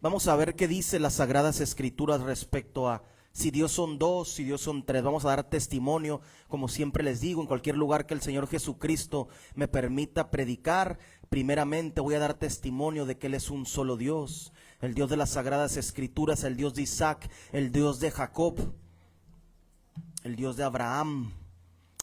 Vamos a ver qué dice las Sagradas Escrituras respecto a si Dios son dos, si Dios son tres. Vamos a dar testimonio, como siempre les digo, en cualquier lugar que el Señor Jesucristo me permita predicar. Primeramente voy a dar testimonio de que Él es un solo Dios, el Dios de las Sagradas Escrituras, el Dios de Isaac, el Dios de Jacob, el Dios de Abraham,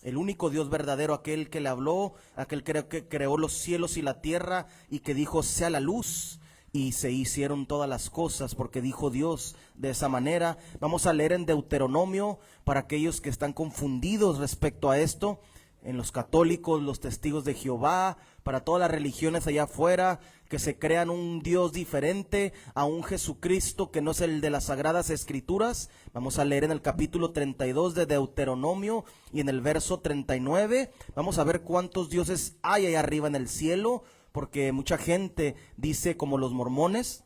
el único Dios verdadero, aquel que le habló, aquel que creó los cielos y la tierra y que dijo sea la luz. Y se hicieron todas las cosas porque dijo Dios de esa manera. Vamos a leer en Deuteronomio para aquellos que están confundidos respecto a esto. En los católicos, los testigos de Jehová, para todas las religiones allá afuera que se crean un Dios diferente a un Jesucristo que no es el de las Sagradas Escrituras. Vamos a leer en el capítulo 32 de Deuteronomio y en el verso 39. Vamos a ver cuántos dioses hay allá arriba en el cielo. Porque mucha gente dice, como los mormones,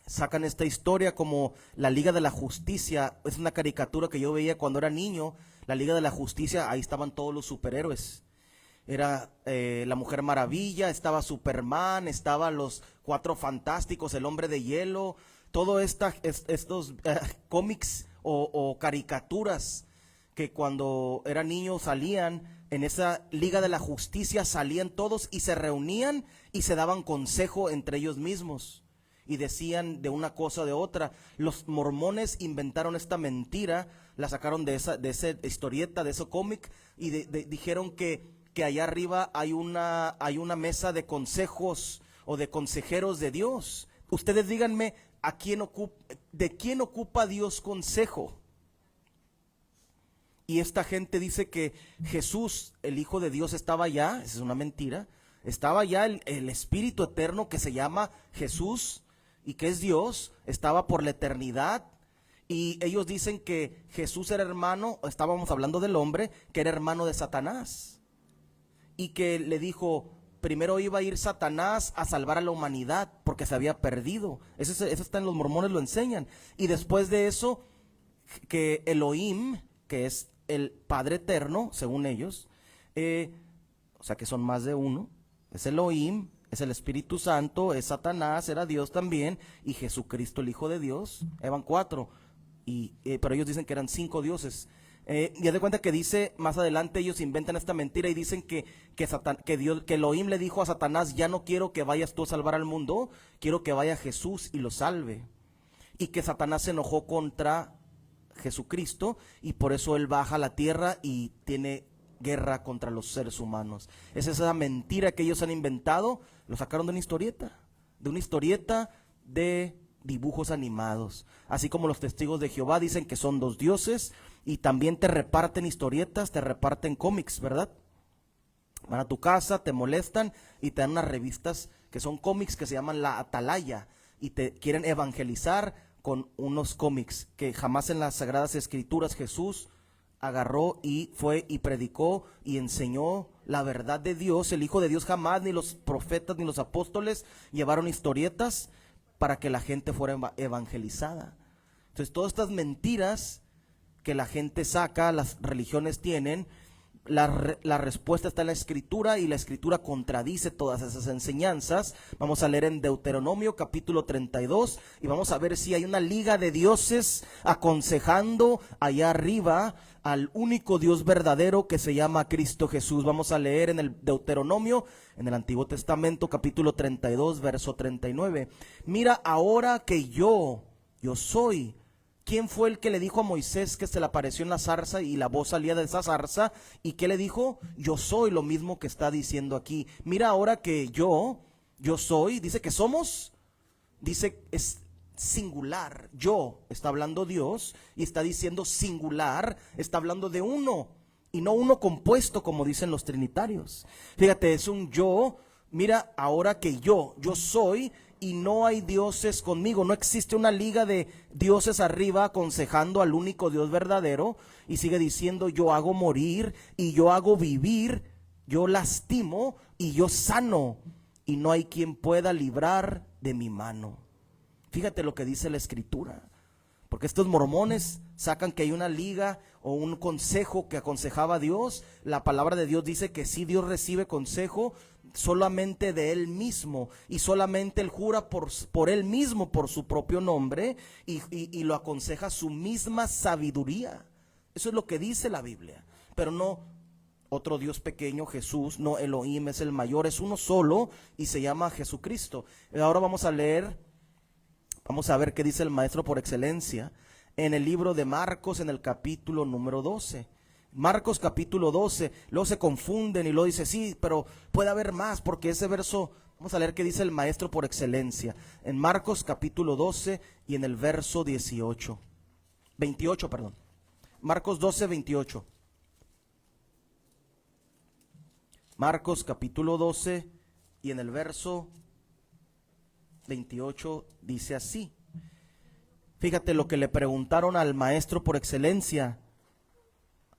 sacan esta historia como la Liga de la Justicia. Es una caricatura que yo veía cuando era niño. La Liga de la Justicia, ahí estaban todos los superhéroes. Era la Mujer Maravilla, estaba Superman, estaban los Cuatro Fantásticos, el Hombre de Hielo. Todos estos cómics o caricaturas que cuando era niño salían. En esa Liga de la Justicia salían todos y se reunían y se daban consejo entre ellos mismos y decían de una cosa o de otra. Los mormones inventaron esta mentira, la sacaron de esa historieta, de ese cómic y dijeron que allá arriba hay una mesa de consejos o de consejeros de Dios. Ustedes díganme, ¿de quién ocupa Dios consejo? Y esta gente dice que Jesús, el Hijo de Dios, estaba allá. Esa es una mentira. Estaba allá el Espíritu Eterno que se llama Jesús y que es Dios. Estaba por la eternidad. Y ellos dicen que Jesús era hermano, estábamos hablando del hombre, que era hermano de Satanás. Y que le dijo, primero iba a ir Satanás a salvar a la humanidad porque se había perdido. Eso está en los mormones, lo enseñan. Y después de eso, que Elohim, que es el Padre Eterno, según ellos, o sea que son más de uno, es Elohim, es el Espíritu Santo, es Satanás, era Dios también, y Jesucristo el Hijo de Dios, eran cuatro, pero ellos dicen que eran 5 dioses. Y haz de cuenta que dice, más adelante ellos inventan esta mentira y dicen que Elohim le dijo a Satanás, ya no quiero que vayas tú a salvar al mundo, quiero que vaya Jesús y lo salve. Y que Satanás se enojó contra Jesucristo y por eso él baja a la tierra y tiene guerra contra los seres humanos. Es esa mentira que ellos han inventado, lo sacaron de una historieta de dibujos animados. Así como los testigos de Jehová dicen que son 2 dioses y también te reparten historietas, te reparten cómics, ¿verdad? Van a tu casa, te molestan y te dan unas revistas que son cómics que se llaman La Atalaya y te quieren evangelizar con unos cómics que jamás en las Sagradas Escrituras Jesús agarró y fue y predicó y enseñó la verdad de Dios. El Hijo de Dios jamás, ni los profetas ni los apóstoles llevaron historietas para que la gente fuera evangelizada. Entonces todas estas mentiras que la gente saca, las religiones tienen, la respuesta está en la Escritura y la Escritura contradice todas esas enseñanzas. Vamos a leer en Deuteronomio capítulo 32 y vamos a ver si hay una liga de dioses aconsejando allá arriba al único Dios verdadero que se llama Cristo Jesús. Vamos a leer en el Deuteronomio, en el Antiguo Testamento capítulo 32 verso 39. Mira ahora que yo soy. ¿Quién fue el que le dijo a Moisés que se le apareció en la zarza y la voz salía de esa zarza? ¿Y qué le dijo? Yo soy, lo mismo que está diciendo aquí. Mira ahora que yo soy, dice que somos, dice es singular. Yo, está hablando Dios y está diciendo singular, está hablando de uno y no uno compuesto como dicen los trinitarios. Fíjate, es un yo. Mira ahora que yo soy y no hay dioses conmigo. No existe una liga de dioses arriba aconsejando al único Dios verdadero. Y sigue diciendo, yo hago morir y yo hago vivir, yo lastimo y yo sano, y no hay quien pueda librar de mi mano. Fíjate lo que dice la Escritura. Porque estos mormones sacan que hay una liga o un consejo que aconsejaba a Dios. La palabra de Dios dice que si Dios recibe consejo, solamente de Él mismo, y solamente Él jura por Él mismo, por su propio nombre, y lo aconseja su misma sabiduría. Eso es lo que dice la Biblia, pero no otro Dios pequeño, Jesús, no, Elohim es el mayor, es uno solo y se llama Jesucristo. Ahora vamos a ver qué dice el maestro por excelencia en el libro de Marcos, en el capítulo número 12. Marcos capítulo 12, luego se confunden y luego dice, sí, pero puede haber más, porque ese verso, vamos a leer qué dice el maestro por excelencia, en Marcos capítulo 12 y en el verso 28, perdón. Marcos 12, 28. Marcos capítulo 12 y en el verso 28 dice así. Fíjate lo que le preguntaron al maestro por excelencia.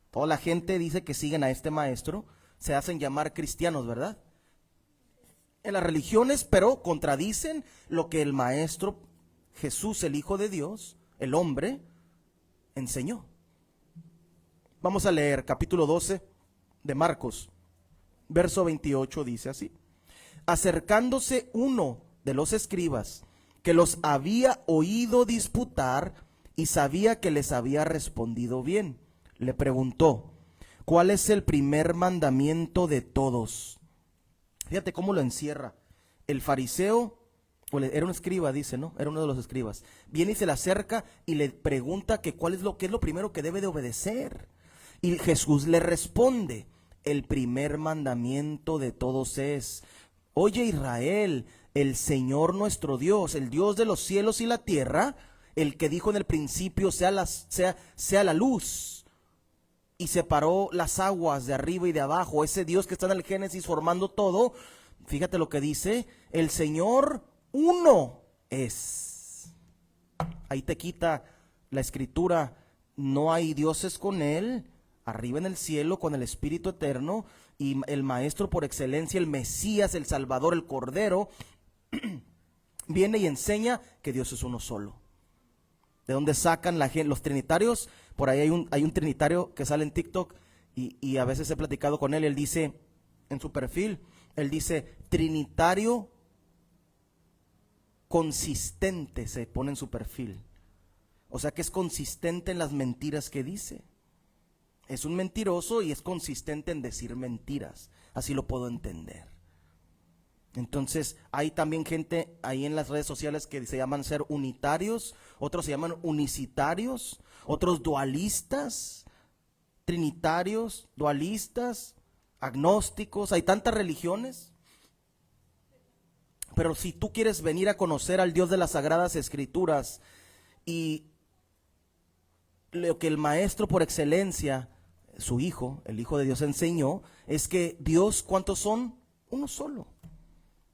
Toda la gente dice que siguen a este maestro, se hacen llamar cristianos, ¿verdad? En las religiones, pero contradicen lo que el maestro Jesús, el Hijo de Dios, el hombre, enseñó. Vamos a leer capítulo 12 de Marcos, verso 28, dice así. Acercándose uno de los escribas, que los había oído disputar y sabía que les había respondido bien, le preguntó, ¿cuál es el primer mandamiento de todos? Fíjate cómo lo encierra. El fariseo, era un escriba, dice, ¿no? Era uno de los escribas. Viene y se le acerca y le pregunta que qué es lo primero que debe de obedecer. Y Jesús le responde, el primer mandamiento de todos es, oye Israel, el Señor nuestro Dios, el Dios de los cielos y la tierra, el que dijo en el principio sea la luz, y separó las aguas de arriba y de abajo, ese Dios que está en el Génesis formando todo. Fíjate lo que dice, el Señor uno es. Ahí te quita la escritura, no hay dioses con Él, arriba en el cielo con el Espíritu eterno, y el maestro por excelencia, el Mesías, el Salvador, el Cordero, viene y enseña que Dios es uno solo. ¿De dónde sacan los trinitarios? Por ahí hay un trinitario que sale en TikTok y a veces he platicado con él. Él dice en su perfil, él dice trinitario consistente, se pone en su perfil. O sea que es consistente en las mentiras que dice. Es un mentiroso y es consistente en decir mentiras. Así lo puedo entender. Entonces hay también gente ahí en las redes sociales que se llaman ser unitarios, otros se llaman unicitarios, otros dualistas, trinitarios, dualistas, agnósticos. Hay tantas religiones. Pero si tú quieres venir a conocer al Dios de las Sagradas Escrituras y lo que el maestro por excelencia, su Hijo, el Hijo de Dios enseñó, es que Dios, ¿cuántos son? Uno solo.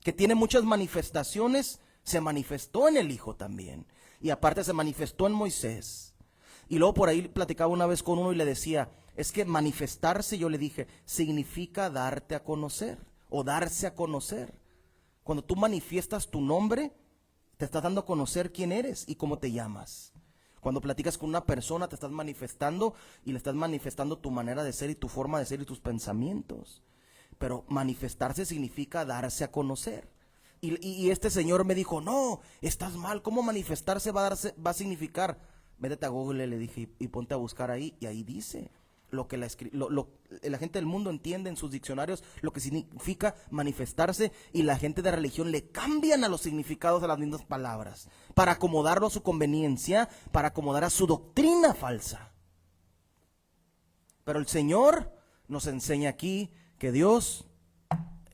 Que tiene muchas manifestaciones, se manifestó en el Hijo también. Y aparte se manifestó en Moisés. Y luego por ahí platicaba una vez con uno y le decía, es que manifestarse, yo le dije, significa darte a conocer o darse a conocer. Cuando tú manifiestas tu nombre, te estás dando a conocer quién eres y cómo te llamas. Cuando platicas con una persona, te estás manifestando y le estás manifestando tu manera de ser y tu forma de ser y tus pensamientos. Pero manifestarse significa darse a conocer. Y este señor me dijo, no, estás mal, ¿cómo manifestarse va a significar? Métete a Google, le dije, y ponte a buscar ahí, y ahí dice lo que la gente del mundo entiende en sus diccionarios, lo que significa manifestarse, y la gente de religión le cambian a los significados a las mismas palabras, para acomodarlo a su conveniencia, para acomodar a su doctrina falsa. Pero el Señor nos enseña aquí que Dios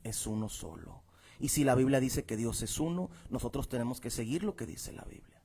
es uno solo. Y si la Biblia dice que Dios es uno, nosotros tenemos que seguir lo que dice la Biblia.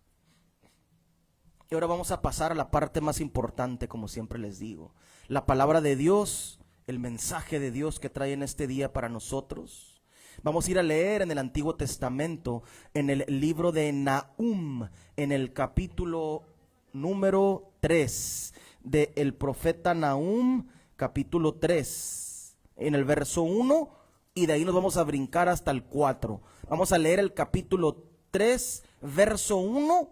Y ahora vamos a pasar a la parte más importante, como siempre les digo. La palabra de Dios, el mensaje de Dios que trae en este día para nosotros. Vamos a ir a leer en el Antiguo Testamento, en el libro de Nahum, en el capítulo número 3, del profeta Nahum, capítulo 3, en el verso 1, y de ahí nos vamos a brincar hasta el 4. Vamos a leer el capítulo 3, verso 1,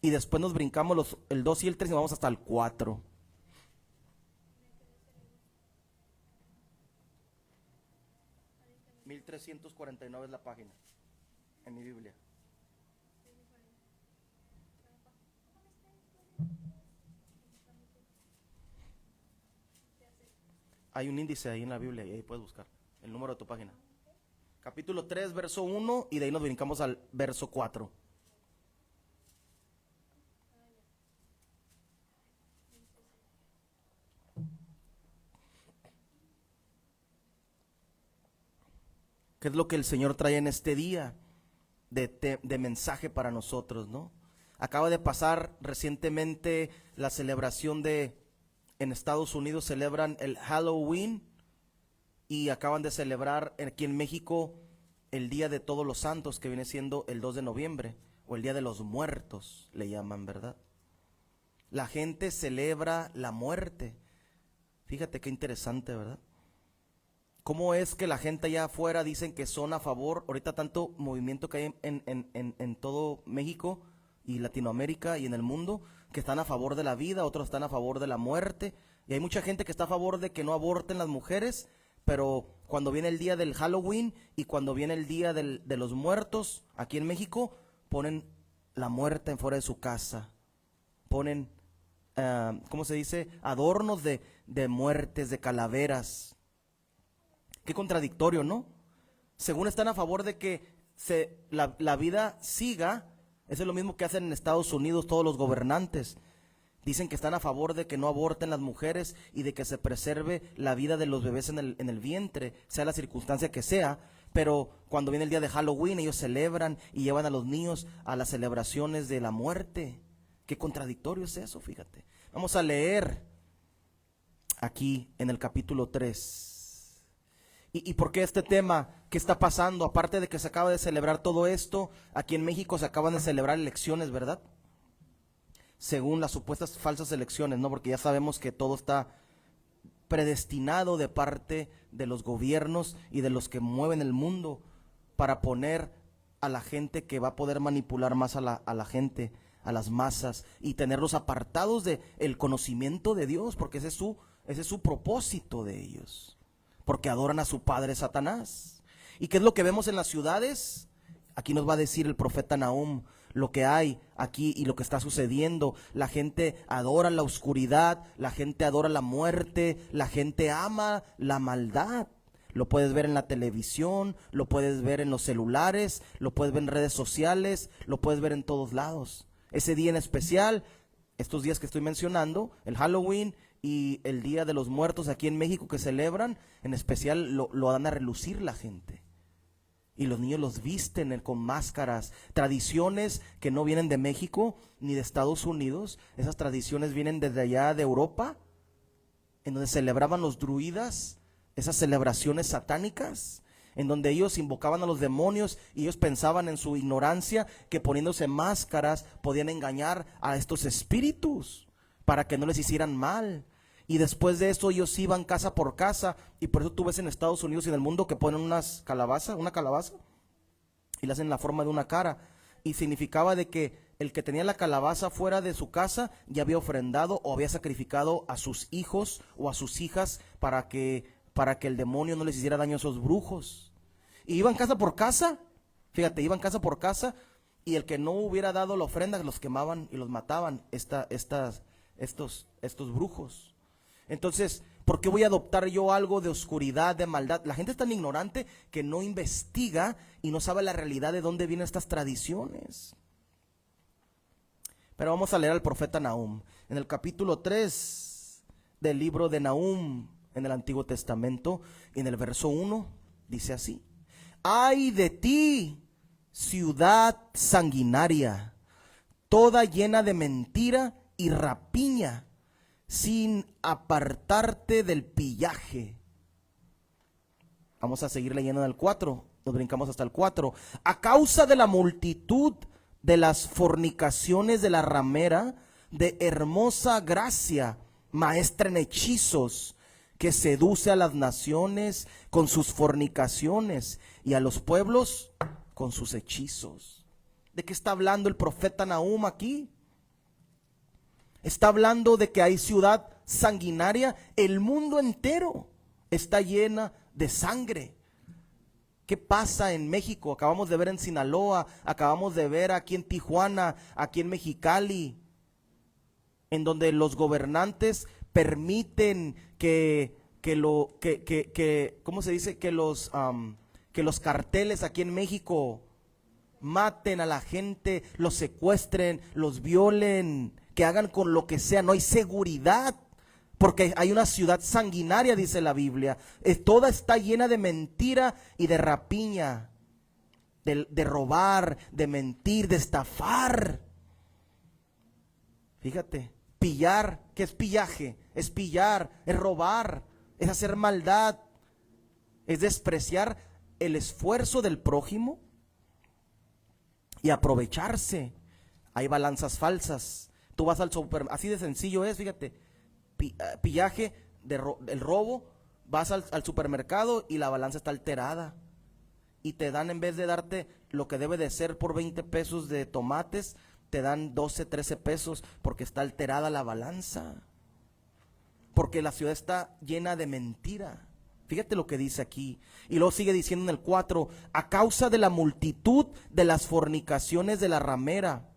y después nos brincamos el 2 y el 3 y vamos hasta el 4. 1349 es la página en mi Biblia. Hay un índice ahí en la Biblia y ahí puedes buscar el número de tu página. Capítulo 3, verso 1, y de ahí nos brincamos al verso 4. ¿Qué es lo que el Señor trae en este día de mensaje para nosotros, no? Acaba de pasar recientemente la celebración en Estados Unidos celebran el Halloween, y acaban de celebrar aquí en México el Día de Todos los Santos, que viene siendo el 2 de noviembre, o el Día de los Muertos, le llaman, ¿verdad? La gente celebra la muerte. Fíjate qué interesante, ¿verdad? ¿Cómo es que la gente allá afuera dicen que son a favor? Ahorita tanto movimiento que hay en todo México y Latinoamérica y en el mundo, que están a favor de la vida, otros están a favor de la muerte. Y hay mucha gente que está a favor de que no aborten las mujeres, pero cuando viene el día del Halloween y cuando viene el día de los muertos, aquí en México, ponen la muerte en fuera de su casa. Ponen, ¿cómo se dice? Adornos de muertes, de calaveras. Qué contradictorio, ¿no? Según están a favor de que la vida siga, eso es lo mismo que hacen en Estados Unidos todos los gobernantes. Dicen que están a favor de que no aborten las mujeres y de que se preserve la vida de los bebés en el vientre, sea la circunstancia que sea. Pero cuando viene el día de Halloween, ellos celebran y llevan a los niños a las celebraciones de la muerte. Qué contradictorio es eso, fíjate. Vamos a leer aquí en el capítulo 3. ¿Y por qué este tema? ¿Qué está pasando? Aparte de que se acaba de celebrar todo esto, aquí en México se acaban de celebrar elecciones, ¿verdad? Según las supuestas falsas elecciones, ¿no? Porque ya sabemos que todo está predestinado de parte de los gobiernos y de los que mueven el mundo para poner a la gente que va a poder manipular más a la gente, a las masas, y tenerlos apartados del conocimiento de Dios, porque ese es su propósito de ellos, porque adoran a su padre Satanás. ¿Y qué es lo que vemos en las ciudades? Aquí nos va a decir el profeta Nahum lo que hay aquí y lo que está sucediendo. La gente adora la oscuridad, la gente adora la muerte, la gente ama la maldad. Lo puedes ver en la televisión, lo puedes ver en los celulares, lo puedes ver en redes sociales, lo puedes ver en todos lados. Ese día en especial, estos días que estoy mencionando, el Halloween y el Día de los Muertos aquí en México que celebran, en especial lo dan a relucir la gente. Y los niños los visten con máscaras, tradiciones que no vienen de México ni de Estados Unidos. Esas tradiciones vienen desde allá de Europa, en donde celebraban los druidas, esas celebraciones satánicas, en donde ellos invocaban a los demonios y ellos pensaban en su ignorancia que poniéndose máscaras podían engañar a estos espíritus para que no les hicieran mal. Y después de eso ellos iban casa por casa, y por eso tú ves en Estados Unidos y en el mundo que ponen una calabaza y la hacen en la forma de una cara, y significaba de que el que tenía la calabaza fuera de su casa ya había ofrendado o había sacrificado a sus hijos o a sus hijas para que el demonio no les hiciera daño a esos brujos. Y iban casa por casa, fíjate, iban casa por casa, y el que no hubiera dado la ofrenda los quemaban y los mataban estos brujos. Entonces, ¿por qué voy a adoptar yo algo de oscuridad, de maldad? La gente es tan ignorante que no investiga y no sabe la realidad de dónde vienen estas tradiciones. Pero vamos a leer al profeta Nahum. En el capítulo 3 del libro de Nahum, en el Antiguo Testamento, en el verso 1, dice así: ¡ay de ti, ciudad sanguinaria, toda llena de mentira y rapiña, sin apartarte del pillaje! Vamos a seguir leyendo en el 4, nos brincamos hasta el 4. A causa de la multitud de las fornicaciones de la ramera, de hermosa gracia, maestra en hechizos, que seduce a las naciones con sus fornicaciones y a los pueblos con sus hechizos. ¿De qué está hablando el profeta Nahum aquí? Está hablando de que hay ciudad sanguinaria. El mundo entero está llena de sangre. ¿Qué pasa en México? Acabamos de ver en Sinaloa, acabamos de ver aquí en Tijuana, aquí en Mexicali, en donde los gobernantes permiten ¿cómo se dice? Que los carteles aquí en México maten a la gente, los secuestren, los violen, que hagan con lo que sea. No hay seguridad, porque hay una ciudad sanguinaria, dice la Biblia. Toda está llena de mentira y de rapiña, de robar, de mentir, de estafar. Fíjate, pillar, ¿qué es pillaje? Es pillar, es robar, es hacer maldad, es despreciar el esfuerzo del prójimo y aprovecharse. Hay balanzas falsas. Tú vas al así de sencillo es, fíjate. Pillaje, el robo, vas al supermercado y la balanza está alterada. Y te dan, en vez de darte lo que debe de ser por 20 pesos de tomates, te dan 12, 13 pesos porque está alterada la balanza. Porque la ciudad está llena de mentira. Fíjate lo que dice aquí. Y luego sigue diciendo en el 4, a causa de la multitud de las fornicaciones de la ramera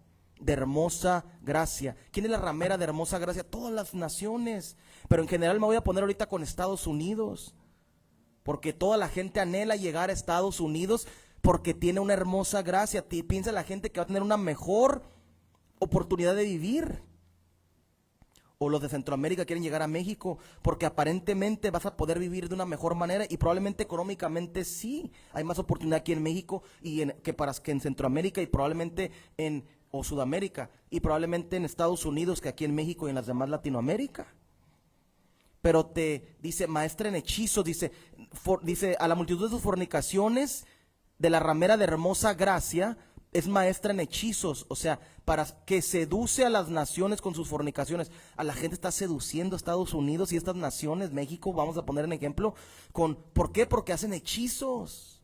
de hermosa gracia. ¿Quién es la ramera de hermosa gracia? Todas las naciones. Pero en general me voy a poner ahorita con Estados Unidos, porque toda la gente anhela llegar a Estados Unidos porque tiene una hermosa gracia. Piensa la gente que va a tener una mejor oportunidad de vivir. O los de Centroamérica quieren llegar a México porque aparentemente vas a poder vivir de una mejor manera, y probablemente económicamente sí hay más oportunidad aquí en México que en Centroamérica, y probablemente o Sudamérica, y probablemente en Estados Unidos, que aquí en México y en las demás Latinoamérica. Pero te dice, maestra en hechizos, dice a la multitud de sus fornicaciones de la ramera de hermosa gracia, es maestra en hechizos. O sea, para que seduce a las naciones con sus fornicaciones. A la gente está seduciendo a Estados Unidos y estas naciones, México, vamos a poner en ejemplo, ¿por qué? Porque hacen hechizos,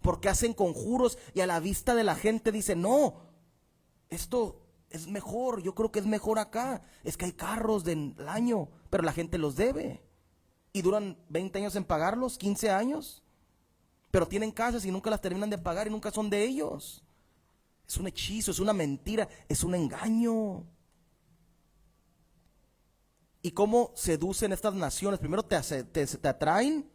porque hacen conjuros, y a la vista de la gente dice, no, esto es mejor, yo creo que es mejor acá. Es que hay carros del año, pero la gente los debe y duran 20 años en pagarlos, 15 años, pero tienen casas y nunca las terminan de pagar y nunca son de ellos. Es un hechizo, es una mentira, es un engaño. ¿Y cómo seducen estas naciones? Primero te atraen.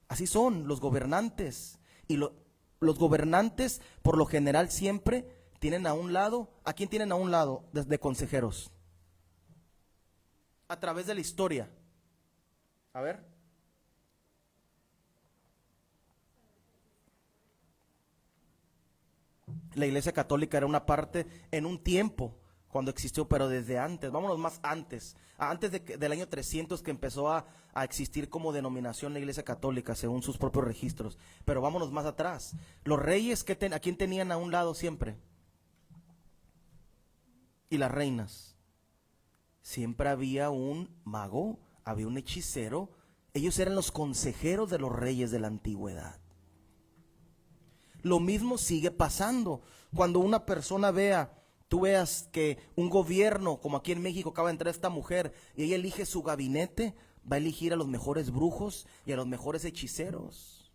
Así son los gobernantes. Y los gobernantes, por lo general, siempre tienen a un lado. ¿A quién tienen a un lado de consejeros? A través de la historia. A ver. La Iglesia Católica era una parte en un tiempo cuando existió, pero desde antes, vámonos más antes del año 300, que empezó a existir como denominación la Iglesia Católica según sus propios registros. Pero vámonos más atrás. Los reyes, ¿a quién tenían a un lado siempre? Y las reinas. Siempre había un mago, había un hechicero. Ellos eran los consejeros de los reyes de la antigüedad. Lo mismo sigue pasando. Cuando una persona tú veas que un gobierno, como aquí en México acaba de entrar esta mujer, y ella elige su gabinete, va a elegir a los mejores brujos y a los mejores hechiceros.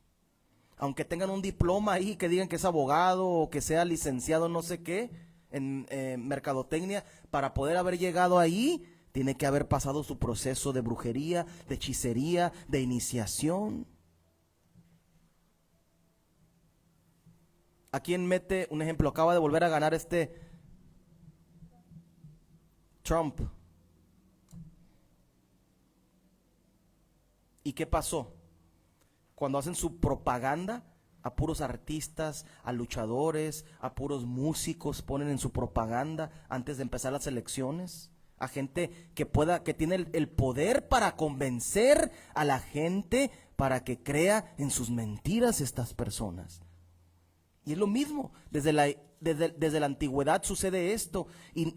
Aunque tengan un diploma ahí que digan que es abogado o que sea licenciado no sé qué en mercadotecnia, para poder haber llegado ahí, tiene que haber pasado su proceso de brujería, de hechicería, de iniciación. ¿A quién mete? Un ejemplo, acaba de volver a ganar Trump. ¿Y qué pasó? Cuando hacen su propaganda, a puros artistas, a luchadores, a puros músicos ponen en su propaganda antes de empezar las elecciones, a gente que tiene el poder para convencer a la gente para que crea en sus mentiras estas personas. Y es lo mismo, desde la antigüedad sucede esto,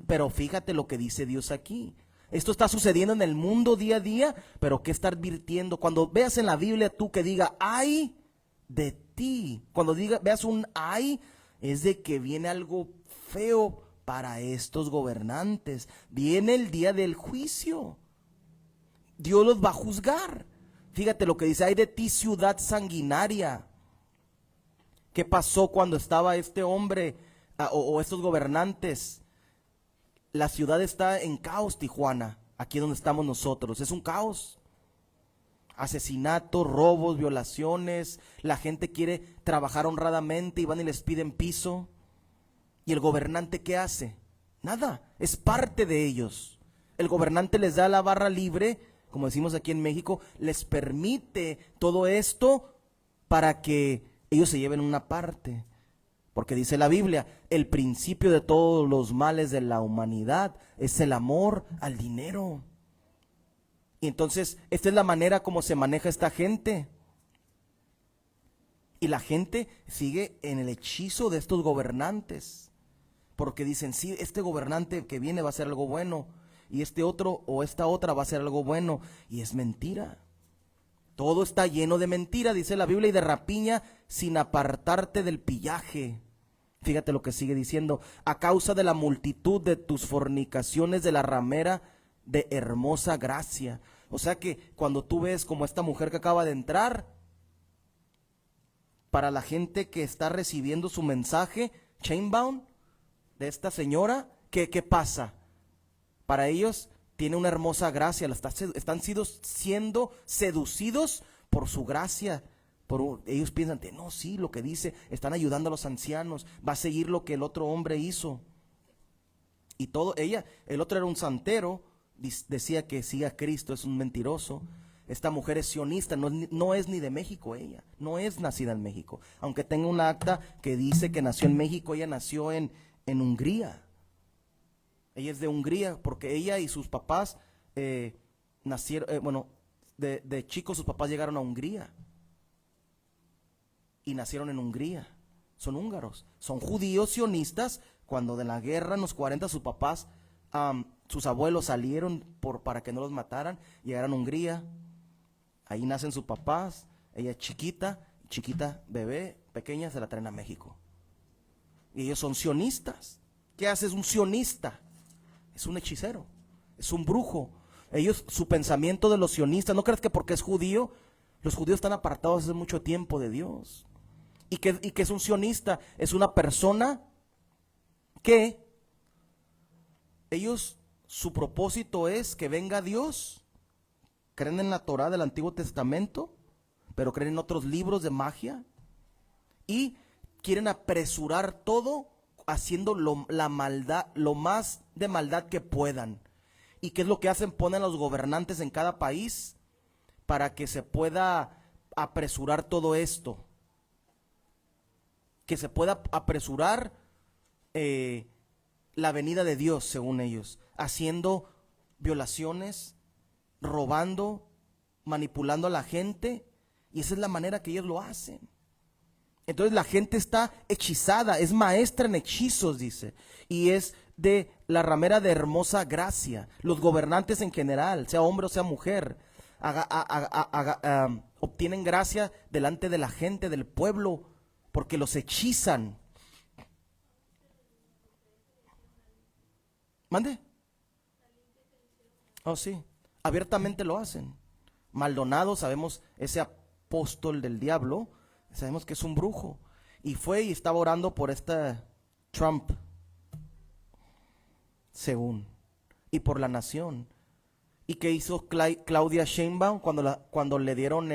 pero fíjate lo que dice Dios aquí. Esto está sucediendo en el mundo día a día, pero ¿qué está advirtiendo? Cuando veas en la Biblia tú que diga, ay de ti, cuando veas un ay, es de que viene algo feo para estos gobernantes. Viene el día del juicio. Dios los va a juzgar. Fíjate lo que dice, ay de ti ciudad sanguinaria. ¿Qué pasó cuando estaba este hombre o estos gobernantes? La ciudad está en caos, Tijuana, aquí donde estamos nosotros, es un caos. Asesinatos, robos, violaciones, la gente quiere trabajar honradamente y van y les piden piso. ¿Y el gobernante qué hace? Nada, es parte de ellos. El gobernante les da la barra libre, como decimos aquí en México, les permite todo esto para que ellos se lleven una parte. Porque dice la Biblia, el principio de todos los males de la humanidad es el amor al dinero. Y entonces, esta es la manera como se maneja esta gente. Y la gente sigue en el hechizo de estos gobernantes. Porque dicen, sí, este gobernante que viene va a hacer algo bueno. Y este otro o esta otra va a hacer algo bueno. Y es mentira. Todo está lleno de mentira, dice la Biblia, y de rapiña sin apartarte del pillaje. Fíjate lo que sigue diciendo. A causa de la multitud de tus fornicaciones de la ramera de hermosa gracia. O sea que cuando tú ves como esta mujer que acaba de entrar, para la gente que está recibiendo su mensaje, chainbound, de esta señora, ¿qué pasa? Para ellos tiene una hermosa gracia, están siendo seducidos por su gracia. Ellos piensan, no, sí, lo que dice, están ayudando a los ancianos, va a seguir lo que el otro hombre hizo. Y el otro era un santero, decía que siga a Cristo, es un mentiroso. Esta mujer es sionista, no es ni de México ella, no es nacida en México. Aunque tenga un acta que dice que nació en México, ella nació en Hungría. Ella es de Hungría porque ella y sus papás nacieron, de chicos sus papás llegaron a Hungría. Y nacieron en Hungría, son húngaros, son judíos sionistas. Cuando de la guerra en los 40 sus papás, sus abuelos salieron para que no los mataran, llegaron a Hungría, ahí nacen sus papás, ella es chiquita, bebé, pequeña, se la traen a México. Y ellos son sionistas. ¿Qué hace un sionista? Es un hechicero, es un brujo. Su pensamiento de los sionistas, no crees que porque es judío, los judíos están apartados hace mucho tiempo de Dios. ¿Y que es un sionista? Es una persona que su propósito es que venga Dios. Creen en la Torá del Antiguo Testamento, pero creen en otros libros de magia y quieren apresurar todo haciendo la maldad, lo más de maldad que puedan. ¿Y qué es lo que hacen? Ponen a los gobernantes en cada país para que se pueda apresurar todo esto. Que se pueda apresurar la venida de Dios, según ellos, haciendo violaciones, robando, manipulando a la gente, y esa es la manera que ellos lo hacen. Entonces la gente está hechizada, es maestra en hechizos, dice, y es de la ramera de hermosa gracia. Los gobernantes en general, sea hombre o sea mujer, obtienen gracia delante de la gente, del pueblo, porque los hechizan. ¿Mande? Oh, sí, abiertamente lo hacen. Maldonado, sabemos, ese apóstol del diablo, sabemos que es un brujo. Y fue y estaba orando por Trump, según, y por la nación. ¿Y qué hizo Claudia Sheinbaum cuando le dieron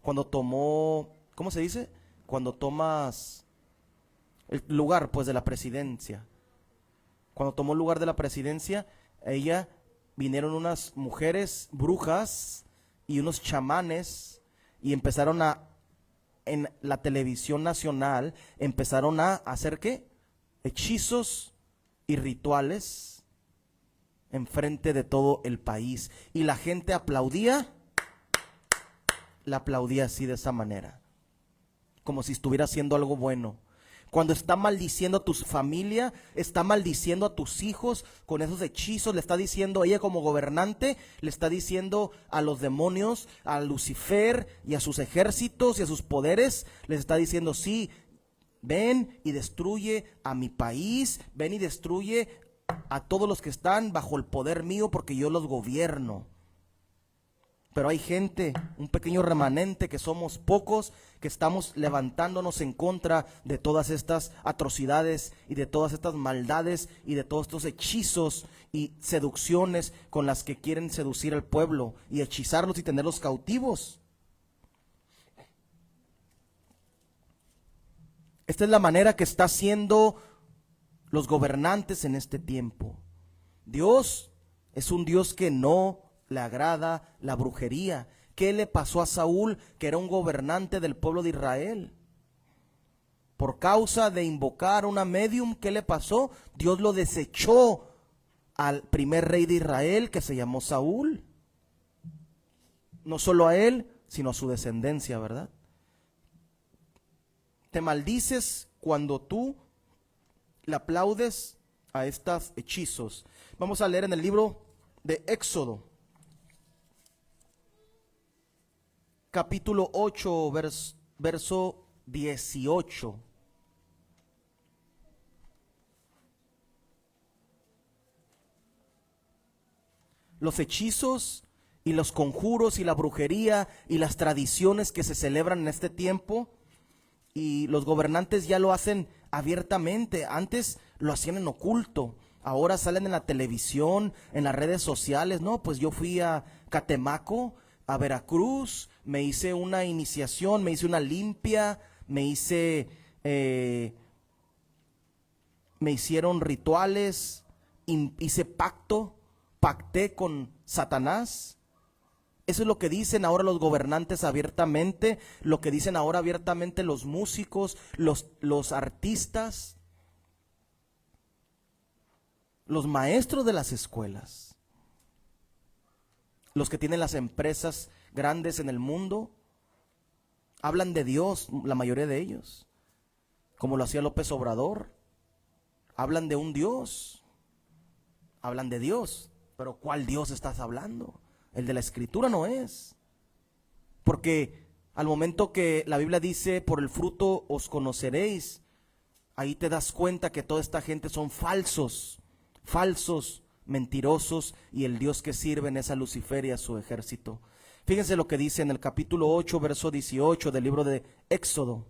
cuando tomó, ¿cómo se dice? Cuando tomas el lugar, pues, de la presidencia. Cuando tomó el lugar de la presidencia, vinieron unas mujeres brujas y unos chamanes y empezaron en la televisión nacional, empezaron a hacer ¿qué? Hechizos y rituales enfrente de todo el país. Y la gente la aplaudía así, de esa manera, como si estuviera haciendo algo bueno. Cuando está maldiciendo a tu familia, está maldiciendo a tus hijos con esos hechizos, le está diciendo, ella como gobernante, le está diciendo a los demonios, a Lucifer y a sus ejércitos y a sus poderes, les está diciendo, sí, ven y destruye a mi país, ven y destruye a todos los que están bajo el poder mío porque yo los gobierno. Pero hay gente, un pequeño remanente, que somos pocos, que estamos levantándonos en contra de todas estas atrocidades y de todas estas maldades y de todos estos hechizos y seducciones con las que quieren seducir al pueblo y hechizarlos y tenerlos cautivos. Esta es la manera que está haciendo los gobernantes en este tiempo. Dios es un Dios que no le agrada la brujería. ¿Qué le pasó a Saúl, que era un gobernante del pueblo de Israel? Por causa de invocar una medium, ¿qué le pasó? Dios lo desechó al primer rey de Israel, que se llamó Saúl. No solo a él, sino a su descendencia, ¿verdad? Te maldices cuando tú le aplaudes a estos hechizos. Vamos a leer en el libro de Éxodo, capítulo 8, verso 18. Los hechizos y los conjuros y la brujería y las tradiciones que se celebran en este tiempo, y los gobernantes ya lo hacen abiertamente. Antes lo hacían en oculto, ahora salen en la televisión, en las redes sociales. No, pues yo fui a Catemaco, a Veracruz, me hice una iniciación, me hice una limpia, me hicieron rituales, hice pacté con Satanás. Eso es lo que dicen ahora los gobernantes abiertamente, lo que dicen ahora abiertamente los músicos, los artistas, los maestros de las escuelas, los que tienen las empresas grandes en el mundo. Hablan de Dios, la mayoría de ellos, como lo hacía López Obrador. Hablan de un Dios, hablan de Dios, pero ¿cuál Dios estás hablando? El de la Escritura no es. Porque al momento que la Biblia dice, por el fruto os conoceréis, ahí te das cuenta que toda esta gente son falsos, mentirosos, y el Dios que sirven es a Lucifer y a su ejército. Fíjense lo que dice en el capítulo 8, verso 18 del libro de Éxodo.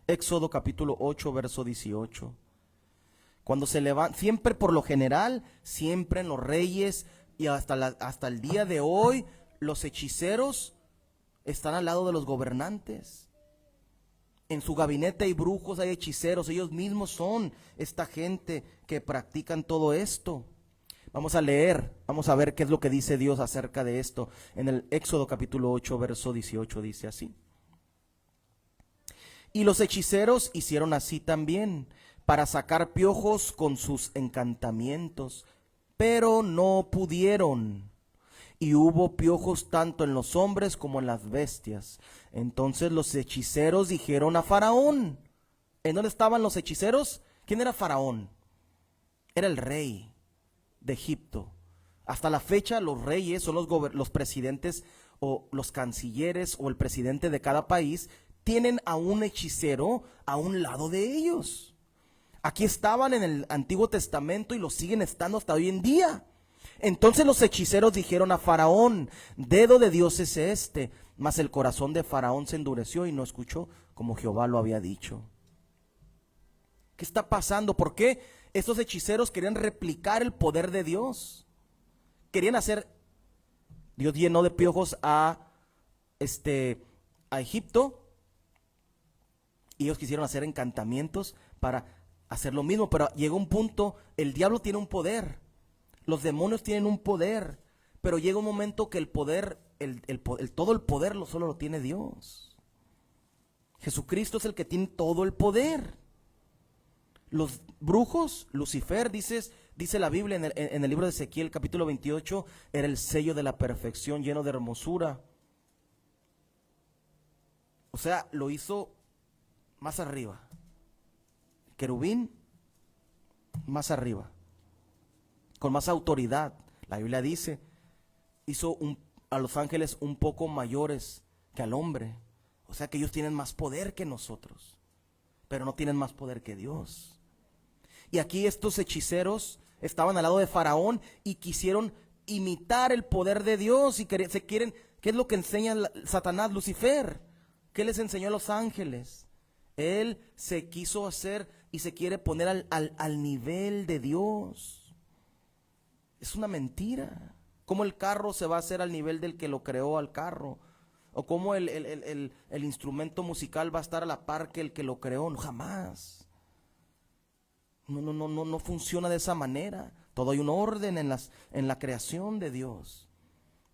Éxodo capítulo 8, verso 18. Cuando se levanta, siempre por lo general, siempre en los reyes y hasta el día de hoy, los hechiceros están al lado de los gobernantes. En su gabinete hay brujos, hay hechiceros, ellos mismos son esta gente que practican todo esto. Vamos a leer, vamos a ver qué es lo que dice Dios acerca de esto. En el Éxodo capítulo 8, verso 18 dice así: y los hechiceros hicieron así también, para sacar piojos con sus encantamientos, pero no pudieron. Y hubo piojos tanto en los hombres como en las bestias. Entonces los hechiceros dijeron a Faraón. ¿En dónde estaban los hechiceros? ¿Quién era Faraón? Era el rey de Egipto. Hasta la fecha los reyes son los presidentes o los cancilleres o el presidente de cada país. Tienen a un hechicero a un lado de ellos. Aquí estaban en el Antiguo Testamento y lo siguen estando hasta hoy en día. Entonces los hechiceros dijeron a Faraón: dedo de Dios es este. Mas el corazón de Faraón se endureció y no escuchó como Jehová lo había dicho. ¿Qué está pasando? ¿Por qué estos hechiceros querían replicar el poder de Dios? Querían hacer... Dios llenó de piojos a Egipto, y ellos quisieron hacer encantamientos para hacer lo mismo, pero llega un punto, el diablo tiene un poder, los demonios tienen un poder, pero llega un momento que el poder, todo el poder solo lo tiene Dios. Jesucristo es el que tiene todo el poder. Los brujos, Lucifer, dice la Biblia en el libro de Ezequiel capítulo 28, era el sello de la perfección, lleno de hermosura. O sea, lo hizo más arriba. Querubín, más arriba, con más autoridad. La Biblia dice, hizo a los ángeles un poco mayores que al hombre. O sea que ellos tienen más poder que nosotros, pero no tienen más poder que Dios. Y aquí estos hechiceros estaban al lado de Faraón y quisieron imitar el poder de Dios y se quieren, ¿qué es lo que enseña Satanás, Lucifer? ¿Qué les enseñó a los ángeles? Él se quiso hacer y se quiere poner al nivel de Dios. Es una mentira. ¿Cómo el carro se va a hacer al nivel del que lo creó al carro? ¿O cómo el instrumento musical va a estar a la par que el que lo creó? No, jamás. No funciona de esa manera. Todo hay un orden en la creación de Dios.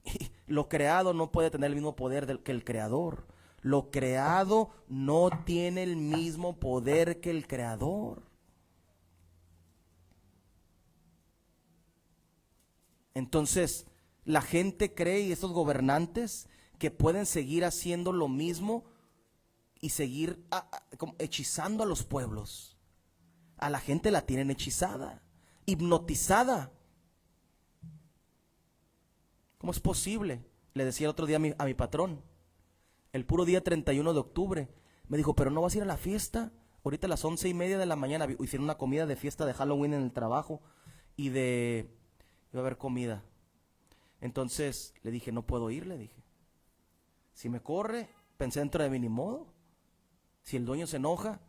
Y lo creado no puede tener el mismo poder que el creador. Lo creado no tiene el mismo poder que el creador. Entonces, la gente cree, y estos gobernantes, que pueden seguir haciendo lo mismo y seguir hechizando a los pueblos. A la gente la tienen hechizada, hipnotizada. ¿Cómo es posible? Le decía el otro día a mi patrón, el puro día 31 de octubre, me dijo, pero no vas a ir a la fiesta. Ahorita a las 11:30 de la mañana hicieron una comida de fiesta de Halloween en el trabajo y iba a haber comida. Entonces le dije, no puedo ir, le dije. Si me corre, pensé dentro de mí, ni modo. Si el dueño se enoja,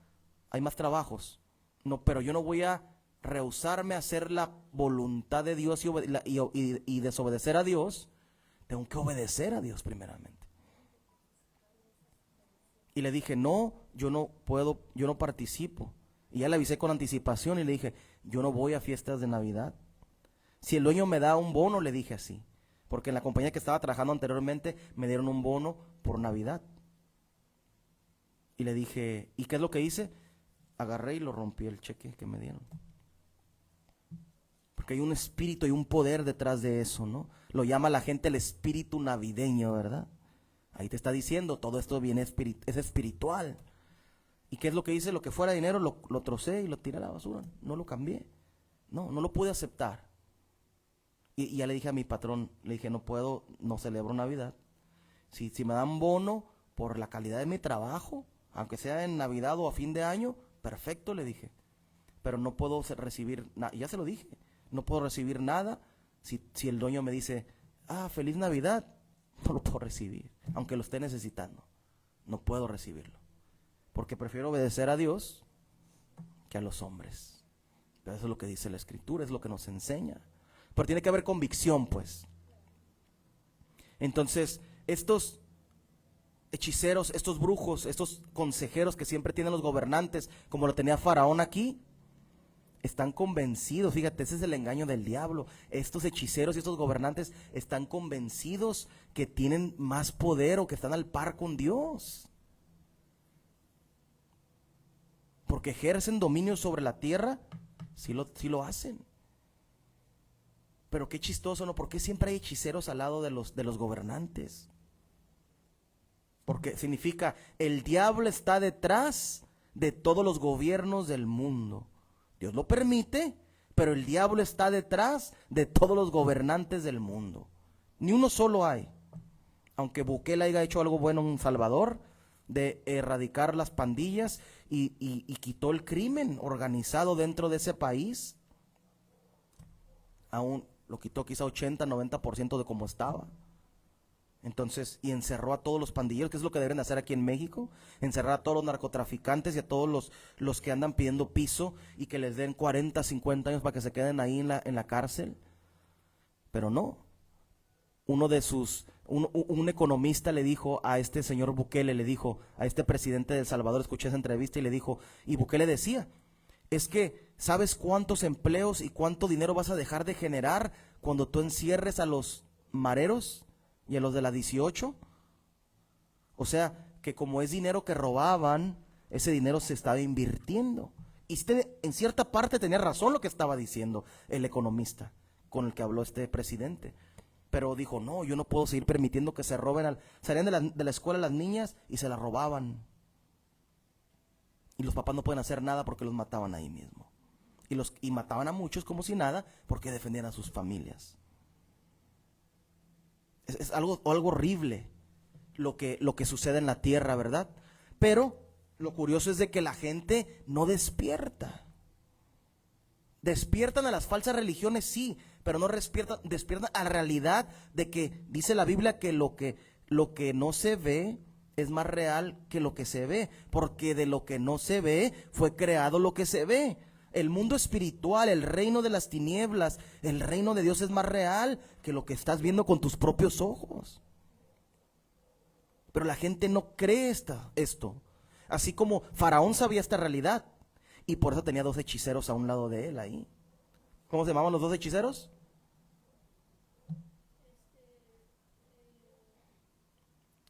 hay más trabajos. No, pero yo no voy a rehusarme a hacer la voluntad de Dios y desobedecer a Dios. Tengo que obedecer a Dios primeramente. Y le dije, no, yo no puedo, yo no participo. Y ya le avisé con anticipación y le dije, yo no voy a fiestas de Navidad. Si el dueño me da un bono, le dije así. Porque en la compañía que estaba trabajando anteriormente me dieron un bono por Navidad. Y le dije, ¿y qué es lo que hice? Agarré y lo rompí el cheque que me dieron. Porque hay un espíritu y un poder detrás de eso, ¿no? Lo llama la gente el espíritu navideño, ¿verdad? Ahí te está diciendo, todo esto viene es espiritual. ¿Y qué es lo que hice? Lo que fuera dinero lo trocé y lo tiré a la basura. No lo cambié. No lo pude aceptar. Y ya le dije a mi patrón, le dije, no puedo, no celebro Navidad. Si me dan bono por la calidad de mi trabajo, aunque sea en Navidad o a fin de año, perfecto, le dije. Pero no puedo recibir nada. Ya se lo dije. No puedo recibir nada si el dueño me dice, feliz Navidad. No lo puedo recibir, aunque lo esté necesitando. No puedo recibirlo. Porque prefiero obedecer a Dios que a los hombres. Pero eso es lo que dice la Escritura, es lo que nos enseña. Pero tiene que haber convicción, pues. Entonces, estos hechiceros, estos brujos, estos consejeros que siempre tienen los gobernantes, como lo tenía Faraón aquí, están convencidos, fíjate, ese es el engaño del diablo. Estos hechiceros y estos gobernantes están convencidos que tienen más poder o que están al par con Dios. Porque ejercen dominio sobre la tierra, sí lo hacen. Pero qué chistoso, ¿no? ¿Por qué siempre hay hechiceros al lado de los gobernantes? Porque significa, el diablo está detrás de todos los gobiernos del mundo. Dios lo permite, pero el diablo está detrás de todos los gobernantes del mundo. Ni uno solo hay. Aunque Bukele haya hecho algo bueno en Salvador, de erradicar las pandillas y quitó el crimen organizado dentro de ese país, aún lo quitó quizá 80-90% de como estaba. Entonces, y encerró a todos los pandilleros, que es lo que deben hacer aquí en México, encerrar a todos los narcotraficantes y a todos los que andan pidiendo piso y que les den 40-50 años para que se queden ahí en la cárcel. Pero no, un economista le dijo a este señor Bukele, le dijo a este presidente de El Salvador, escuché esa entrevista y le dijo, y Bukele decía, es que ¿sabes cuántos empleos y cuánto dinero vas a dejar de generar cuando tú encierres a los mareros y a los de la 18? O sea, que como es dinero que robaban, ese dinero se estaba invirtiendo. Y en cierta parte tenía razón lo que estaba diciendo el economista con el que habló este presidente. Pero dijo, no, yo no puedo seguir permitiendo que se roben. Salían de la escuela las niñas y se las robaban. Y los papás no pueden hacer nada porque los mataban ahí mismo. Y mataban a muchos como si nada porque defendían a sus familias. Es algo horrible lo que sucede en la tierra, ¿verdad? Pero lo curioso es de que la gente no despierta. Despiertan a las falsas religiones, sí, pero no despiertan a la realidad de que dice la Biblia que lo que no se ve es más real que lo que se ve, porque de lo que no se ve fue creado lo que se ve. El mundo espiritual, el reino de las tinieblas, el reino de Dios es más real que lo que estás viendo con tus propios ojos. Pero la gente no cree esto. Así como Faraón sabía esta realidad y por eso tenía 2 hechiceros a un lado de él ahí. ¿Cómo se llamaban los 2 hechiceros?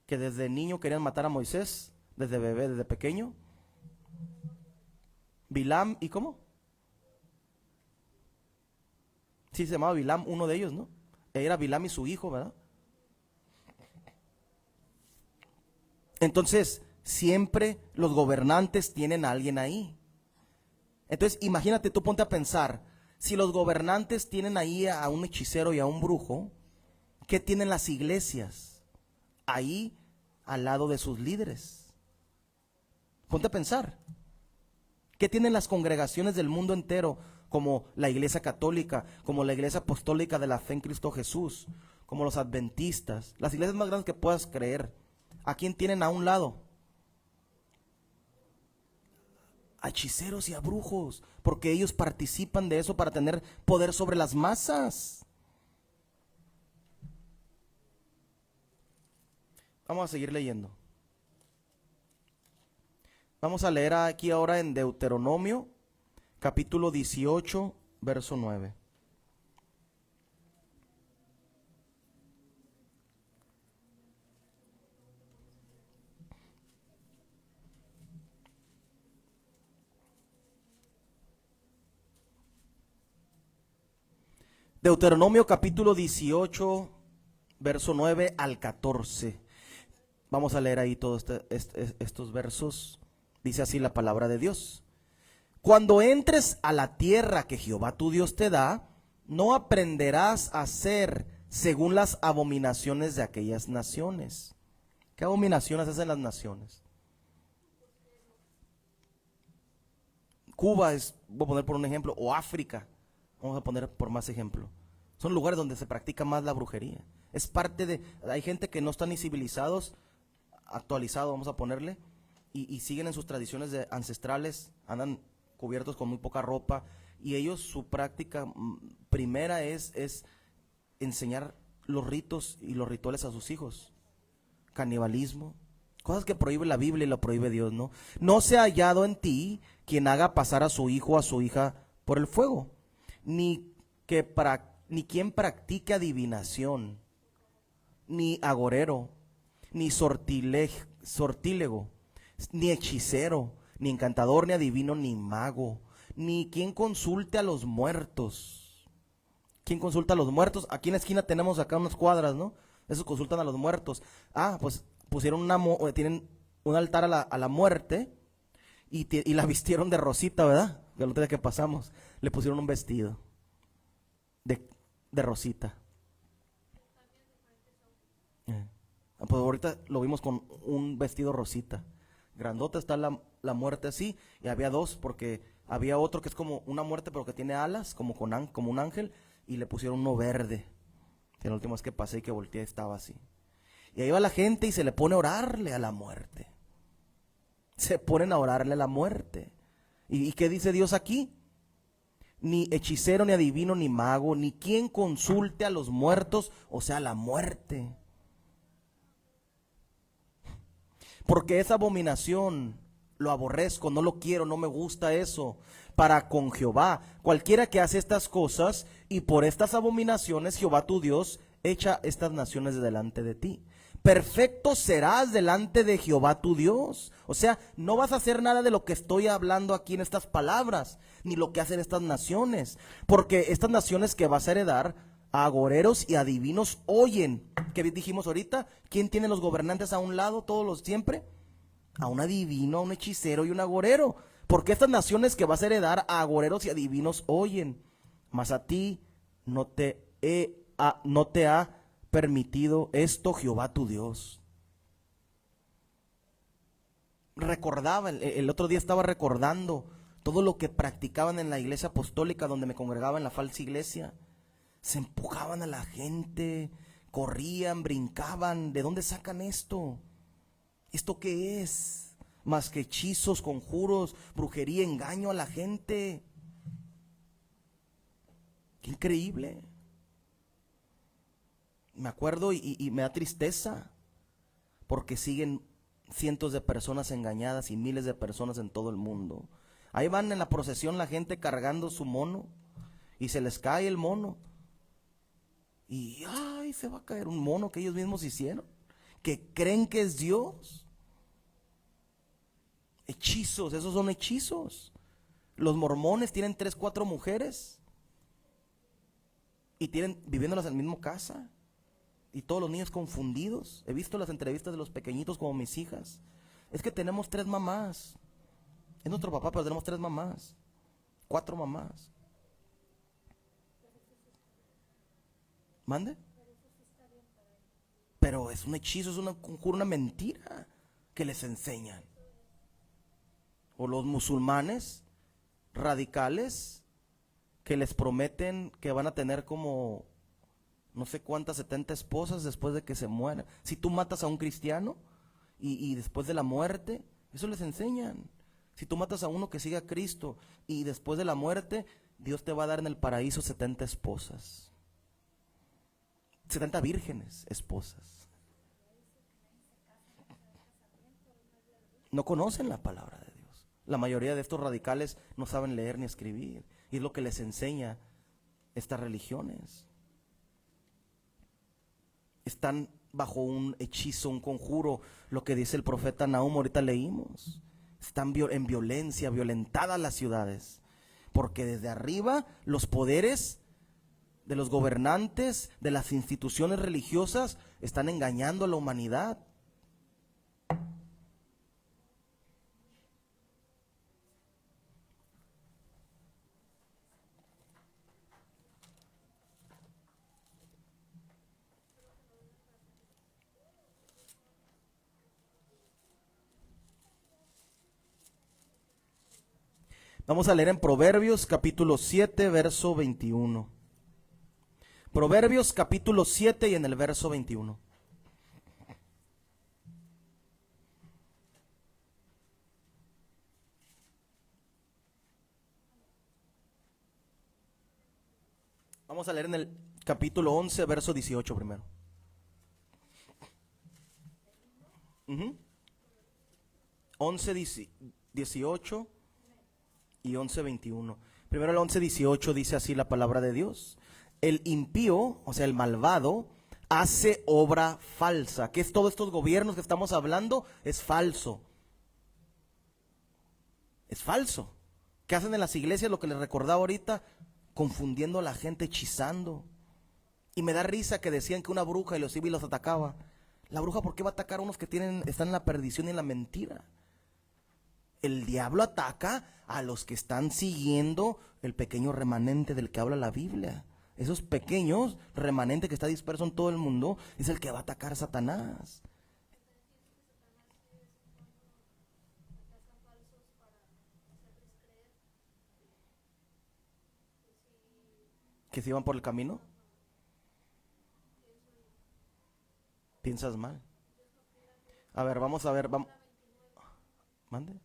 Que desde niño querían matar a Moisés, desde bebé, desde pequeño. Bilam, ¿y cómo? Sí, se llamaba Bilam, uno de ellos, ¿no? Era Bilam y su hijo, ¿verdad? Entonces, siempre los gobernantes tienen a alguien ahí. Entonces, imagínate, tú ponte a pensar, si los gobernantes tienen ahí a un hechicero y a un brujo, ¿qué tienen las iglesias? Ahí, al lado de sus líderes. Ponte a pensar. ¿Qué tienen las congregaciones del mundo entero? Como la iglesia católica, como la iglesia apostólica de la fe en Cristo Jesús, como los adventistas, las iglesias más grandes que puedas creer. ¿A quién tienen a un lado? A hechiceros y a brujos, porque ellos participan de eso para tener poder sobre las masas. Vamos a seguir leyendo. Vamos a leer aquí ahora en Deuteronomio, capítulo 18, verso 9. Deuteronomio capítulo 18, verso 9 al 14. Vamos a leer ahí todos estos versos. Dice así la palabra de Dios. Cuando entres a la tierra que Jehová tu Dios te da, no aprenderás a hacer según las abominaciones de aquellas naciones. ¿Qué abominaciones hacen las naciones? Cuba es, voy a poner por un ejemplo, o África. Vamos a poner por más ejemplo. Son lugares donde se practica más la brujería. Es parte de, hay gente que no están ni civilizados, actualizados, vamos a ponerle, y siguen en sus tradiciones ancestrales, andan cubiertos con muy poca ropa, y ellos su práctica primera es enseñar los ritos y los rituales a sus hijos. Canibalismo, cosas que prohíbe la Biblia y lo prohíbe Dios, ¿no? No se ha hallado en ti quien haga pasar a su hijo o a su hija por el fuego, ni quien practique adivinación, ni agorero, ni sortílego, ni hechicero, ni encantador, ni adivino, ni mago, ni quien consulte a los muertos. ¿Quién consulta a los muertos? Aquí en la esquina tenemos acá unas cuadras, ¿no? Esos consultan a los muertos. Ah, pues pusieron tienen un altar a la muerte y la vistieron de rosita, ¿verdad? Que el otro día que pasamos, le pusieron un vestido de rosita. Pues ahorita lo vimos con un vestido rosita. Grandota está la muerte así, y había 2, porque había otro que es como una muerte pero que tiene alas, como un ángel, y le pusieron uno verde. Que la última vez que pasé y que volteé estaba así. Y ahí va la gente y se le pone a orarle a la muerte. Se ponen a orarle a la muerte. ¿Y qué dice Dios aquí? Ni hechicero, ni adivino, ni mago, ni quien consulte a los muertos, o sea, la muerte. Porque esa abominación lo aborrezco, no lo quiero, no me gusta eso. Para con Jehová, cualquiera que hace estas cosas, y por estas abominaciones Jehová tu Dios echa estas naciones de delante de ti. Perfecto serás delante de Jehová tu Dios. O sea, no vas a hacer nada de lo que estoy hablando aquí en estas palabras, ni lo que hacen estas naciones. Porque estas naciones que vas a heredar, a agoreros y adivinos oyen. ¿Qué dijimos ahorita? ¿Quién tiene los gobernantes a un lado todos los siempre? A un adivino, a un hechicero y un agorero. Porque estas naciones que vas a heredar, a agoreros y adivinos oyen. Mas a ti no te ha permitido esto Jehová tu Dios. Recordaba, el otro día estaba recordando todo lo que practicaban en la iglesia apostólica donde me congregaba, en la falsa iglesia. Se empujaban a la gente, corrían, brincaban. ¿De dónde sacan esto? ¿Esto qué es? Más que hechizos, conjuros, brujería, engaño a la gente. Qué increíble. Me acuerdo y me da tristeza, porque siguen cientos de personas engañadas y miles de personas en todo el mundo. Ahí van en la procesión la gente cargando su mono y se les cae el mono. Y ay, se va a caer un mono que ellos mismos hicieron, que creen que es Dios. Hechizos, esos son hechizos. Los mormones tienen 3, 4 mujeres y tienen viviéndolas en la misma casa. Y todos los niños confundidos. He visto las entrevistas de los pequeñitos como mis hijas. Es que tenemos 3 mamás. Es nuestro papá, pero tenemos 3 mamás. 4 mamás. ¿Mande? Pero es un hechizo, es una conjura, una mentira que les enseñan. O los musulmanes radicales que les prometen que van a tener como no sé cuántas 70 esposas después de que se mueran. Si tú matas a un cristiano y después de la muerte, eso les enseñan. Si tú matas a uno que siga a Cristo y después de la muerte, Dios te va a dar en el paraíso 70 esposas. 70 vírgenes esposas. No conocen la palabra de Dios. La mayoría de estos radicales no saben leer ni escribir. Y es lo que les enseña estas religiones. Están bajo un hechizo, un conjuro, lo que dice el profeta Nahum, ahorita leímos. Están en violencia, violentadas las ciudades, porque desde arriba los poderes de los gobernantes, de las instituciones religiosas, están engañando a la humanidad. Vamos a leer en Proverbios capítulo 7, verso 21. Proverbios capítulo 7 y en el verso 21. Vamos a leer en el capítulo 11, verso 18 primero. 11, 18 y 11, 21. Primero el 11, 18 dice así la palabra de Dios. El impío, o sea el malvado, hace obra falsa. ¿Qué es todos estos gobiernos que estamos hablando? Es falso. Es falso. ¿Qué hacen en las iglesias? Lo que les recordaba ahorita, confundiendo a la gente, hechizando. Y me da risa que decían que una bruja y los civiles los atacaba. La bruja, ¿por qué va a atacar a unos que están en la perdición y en la mentira? El diablo ataca a los que están siguiendo el pequeño remanente del que habla la Biblia. Esos pequeños remanentes que está disperso en todo el mundo es el que va a atacar a Satanás. ¿Que se iban por el camino? Piensas mal. A ver, vamos a ver. ¿Mande?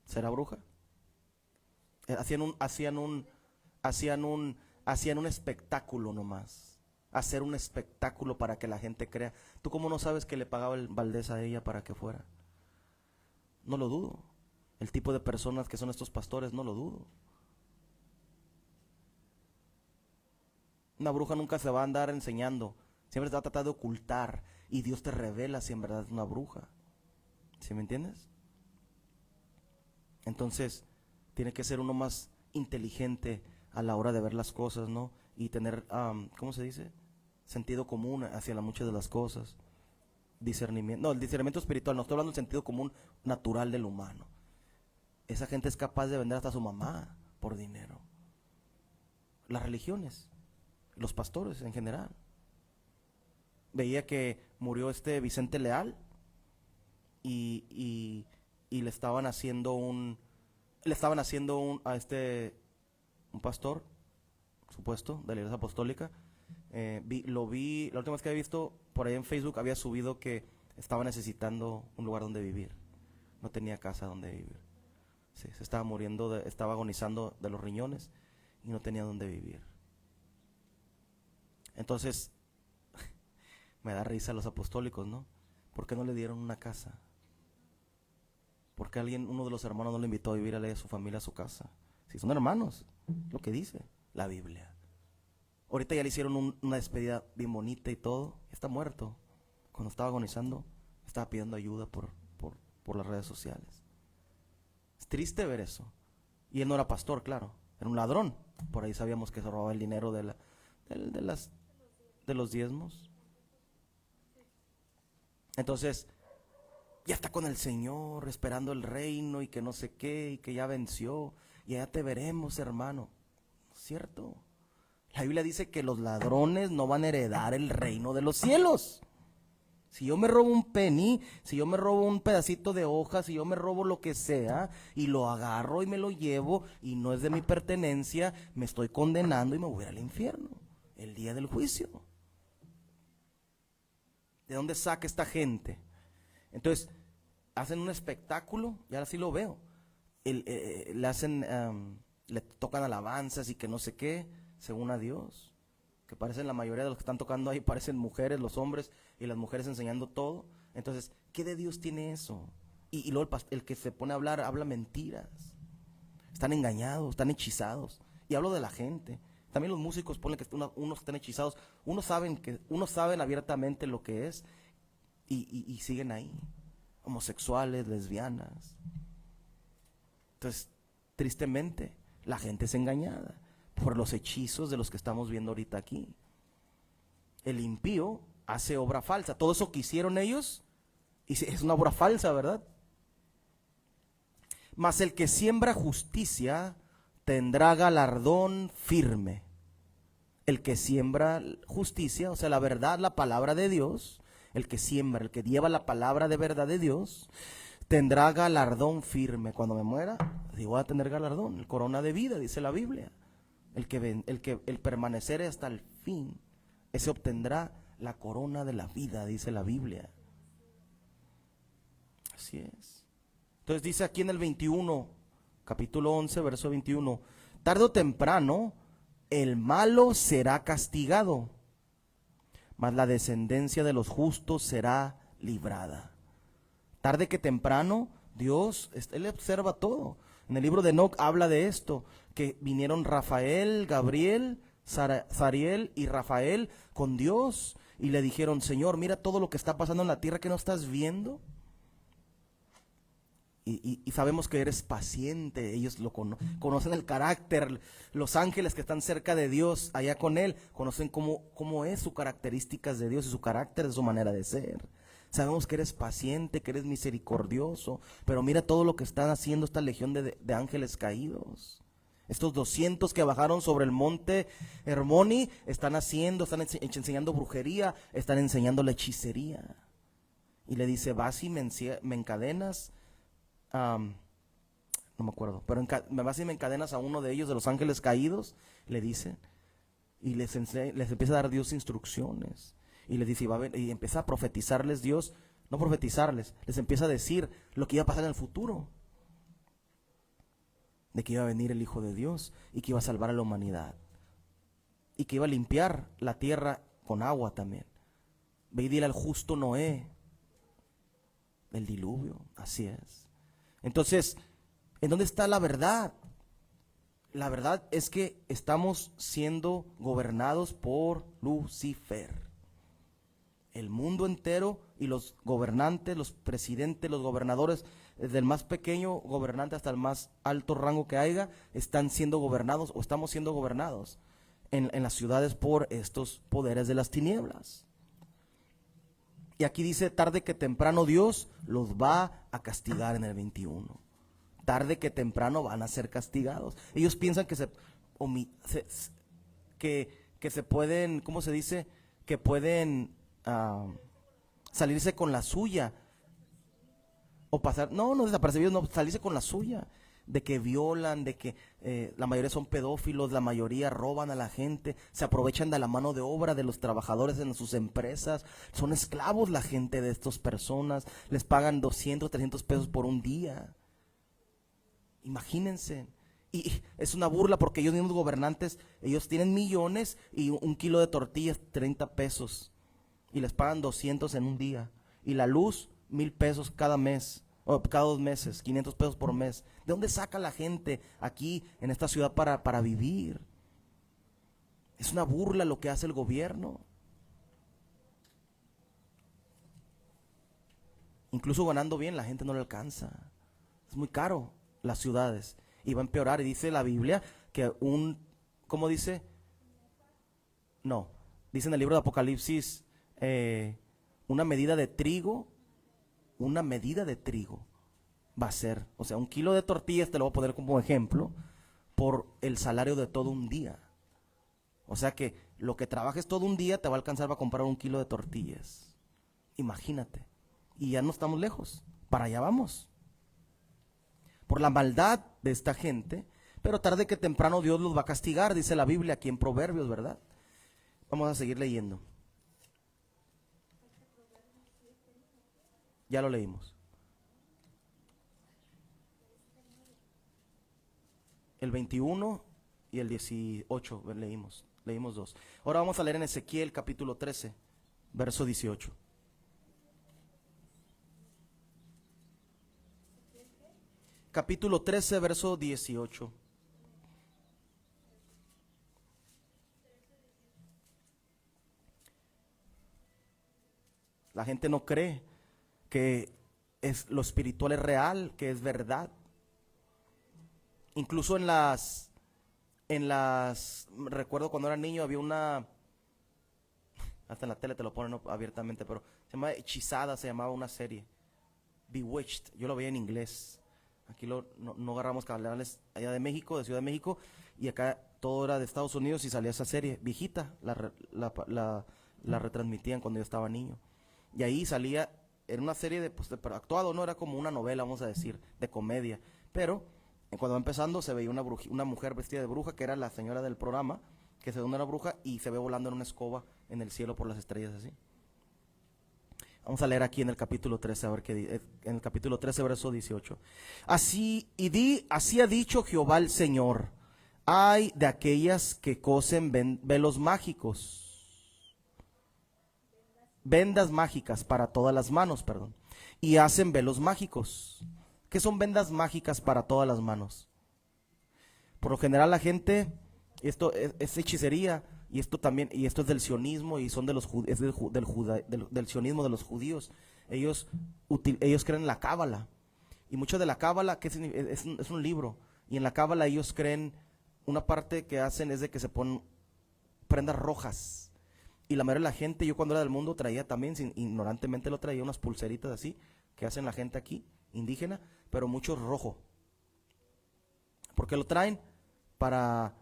¿Será bruja? Hacían un espectáculo nomás. Hacer un espectáculo para que la gente crea. ¿Tú cómo no sabes que le pagaba el Valdés a ella para que fuera? No lo dudo. El tipo de personas que son estos pastores, no lo dudo. Una bruja nunca se va a andar enseñando. Siempre se va a tratar de ocultar. Y Dios te revela si en verdad es una bruja. ¿Sí me entiendes? Entonces, tiene que ser uno más inteligente a la hora de ver las cosas, ¿no? Y tener, ¿cómo se dice? Sentido común hacia muchas de las cosas. Discernimiento. No, el discernimiento espiritual. No estoy hablando del sentido común natural del humano. Esa gente es capaz de vender hasta a su mamá por dinero. Las religiones, los pastores en general. Veía que murió Vicente Leal y le estaban haciendo a un pastor, supuesto, de la iglesia apostólica. Lo vi, la última vez que había visto por ahí en Facebook, había subido que estaba necesitando un lugar donde vivir. No tenía casa donde vivir. Sí, se estaba muriendo, estaba agonizando de los riñones y no tenía donde vivir. Entonces, me da risa los apostólicos, ¿no? ¿Por qué no le dieron una casa? ¿Por qué uno de los hermanos no le invitó a vivir a su familia a su casa? Si son hermanos, lo que dice la Biblia. Ahorita ya le hicieron una despedida bien bonita y todo. Está muerto. Cuando estaba agonizando, estaba pidiendo ayuda por las redes sociales. Es triste ver eso. Y él no era pastor, claro. Era un ladrón. Por ahí sabíamos que se robaba el dinero de los diezmos. Entonces, ya está con el Señor, esperando el reino y que no sé qué, y que ya venció. Y allá te veremos, hermano. ¿Cierto? La Biblia dice que los ladrones no van a heredar el reino de los cielos. Si yo me robo un penny, si yo me robo un pedacito de hoja, si yo me robo lo que sea y lo agarro y me lo llevo y no es de mi pertenencia, me estoy condenando y me voy al infierno el día del juicio. ¿De dónde saca esta gente? Entonces, hacen un espectáculo, y ahora sí lo veo. Le hacen, le tocan alabanzas y que no sé qué, según a Dios. Que parecen, la mayoría de los que están tocando ahí parecen mujeres, los hombres, y las mujeres enseñando todo. Entonces, ¿qué de Dios tiene eso? Y luego el que se pone a hablar, habla mentiras. Están engañados, están hechizados. Y hablo de la gente. También los músicos ponen que unos están hechizados. Unos saben abiertamente lo que es y siguen ahí. Homosexuales, lesbianas. Entonces, tristemente, la gente es engañada por los hechizos de los que estamos viendo ahorita aquí. El impío hace obra falsa. Todo eso que hicieron ellos es una obra falsa, ¿verdad? Mas el que siembra justicia tendrá galardón firme. El que siembra justicia, o sea, la verdad, la palabra de Dios, el que siembra, el que lleva la palabra de verdad de Dios, tendrá galardón firme. Cuando me muera, digo, voy a tener galardón, el corona de vida, dice la Biblia. El permanecer hasta el fin, ese obtendrá la corona de la vida, dice la Biblia. Así es. Entonces dice aquí en el 21, capítulo 11, verso 21, tarde o temprano el malo será castigado, mas la descendencia de los justos será librada. Tarde que temprano, Dios, Él observa todo. En el libro de Enoc habla de esto, que vinieron Rafael, Gabriel, Zariel y Rafael con Dios y le dijeron, Señor, mira todo lo que está pasando en la tierra, que no estás viendo. Y sabemos que eres paciente, ellos lo conocen el carácter, los ángeles que están cerca de Dios, allá con Él, conocen cómo es sus características de Dios y su carácter, de su manera de ser. Sabemos que eres paciente, que eres misericordioso, pero mira todo lo que están haciendo esta legión de ángeles caídos. Estos 200 que bajaron sobre el monte Hermoni están enseñando brujería, están enseñando la hechicería. Y le dice, vas y me encadenas, no me acuerdo, pero me vas y me encadenas a uno de ellos, de los ángeles caídos, le dice, y les empieza a dar Dios instrucciones. Y les dice, y empieza a profetizarles Dios, no profetizarles, les empieza a decir lo que iba a pasar en el futuro. De que iba a venir el Hijo de Dios y que iba a salvar a la humanidad. Y que iba a limpiar la tierra con agua también. Ve y dile al justo Noé del diluvio, así es. Entonces, ¿en dónde está la verdad? La verdad es que estamos siendo gobernados por Lucifer. El mundo entero y los gobernantes, los presidentes, los gobernadores, desde el más pequeño gobernante hasta el más alto rango que haya, están siendo gobernados o estamos siendo gobernados en las ciudades por estos poderes de las tinieblas. Y aquí dice, tarde que temprano Dios los va a castigar en el 21. Tarde que temprano van a ser castigados. Ellos piensan que se pueden, ¿cómo se dice? Que pueden salirse con la suya o pasar, no desapercibidos, no, salirse con la suya. de que violan, de que la mayoría son pedófilos, la mayoría roban a la gente, se aprovechan de la mano de obra de los trabajadores en sus empresas, son esclavos la gente de estas personas, les pagan 200, 300 pesos por un día. Imagínense. Y es una burla porque ellos mismos gobernantes, ellos tienen millones y un kilo de tortillas 30 pesos y les pagan 200 en un día, y la luz 1,000 pesos cada mes, o cada 2 meses, 500 pesos por mes. ¿De dónde saca la gente aquí en esta ciudad para vivir? Es una burla lo que hace el gobierno. Incluso ganando bien, la gente no le alcanza. Es muy caro las ciudades y va a empeorar. Y dice la Biblia que ¿cómo dice? No, dice en el libro de Apocalipsis, una medida de trigo va a ser, o sea, un kilo de tortillas, te lo voy a poner como ejemplo, por el salario de todo un día. O sea que lo que trabajes todo un día te va a alcanzar para comprar un kilo de tortillas. Imagínate. Y ya no estamos lejos, para allá vamos. Por la maldad de esta gente, pero tarde que temprano Dios los va a castigar, dice la Biblia aquí en Proverbios, ¿verdad? Vamos a seguir leyendo. Ya lo leímos. El 21 y el 18 leímos 2. Ahora vamos a leer en Ezequiel capítulo 13, verso 18. Capítulo 13, verso 18. La gente no cree que lo espiritual es real, que es verdad. Incluso recuerdo cuando era niño había hasta en la tele te lo ponen abiertamente, pero se llama Hechizada, se llamaba una serie, Bewitched, yo lo veía en inglés. Aquí no agarramos canales allá de México, de Ciudad de México, y acá todo era de Estados Unidos y salía esa serie, viejita, la retransmitían cuando yo estaba niño. Y ahí salía, era una serie pero actuado, no era como una novela, vamos a decir, de comedia. Pero cuando va empezando se veía una mujer vestida de bruja, que era la señora del programa, que se ve una bruja y se ve volando en una escoba en el cielo por las estrellas así. Vamos a leer aquí en el capítulo 13, a ver qué dice, en el capítulo 13, verso 18. Así ha dicho Jehová el Señor: ay de aquellas que cosen velos mágicos, vendas mágicas para todas las manos, y hacen velos mágicos. ¿Qué son vendas mágicas para todas las manos? Por lo general la gente, esto es hechicería, y esto es del sionismo, y son del sionismo de los judíos. Ellos creen en la cábala, y mucho de la cábala es un libro, y en la cábala ellos creen, una parte que hacen es de que se ponen prendas rojas, y la mayoría de la gente, yo cuando era del mundo traía también, ignorantemente lo traía, unas pulseritas así, que hacen la gente aquí, indígena, pero mucho rojo. ¿Por qué lo traen? Para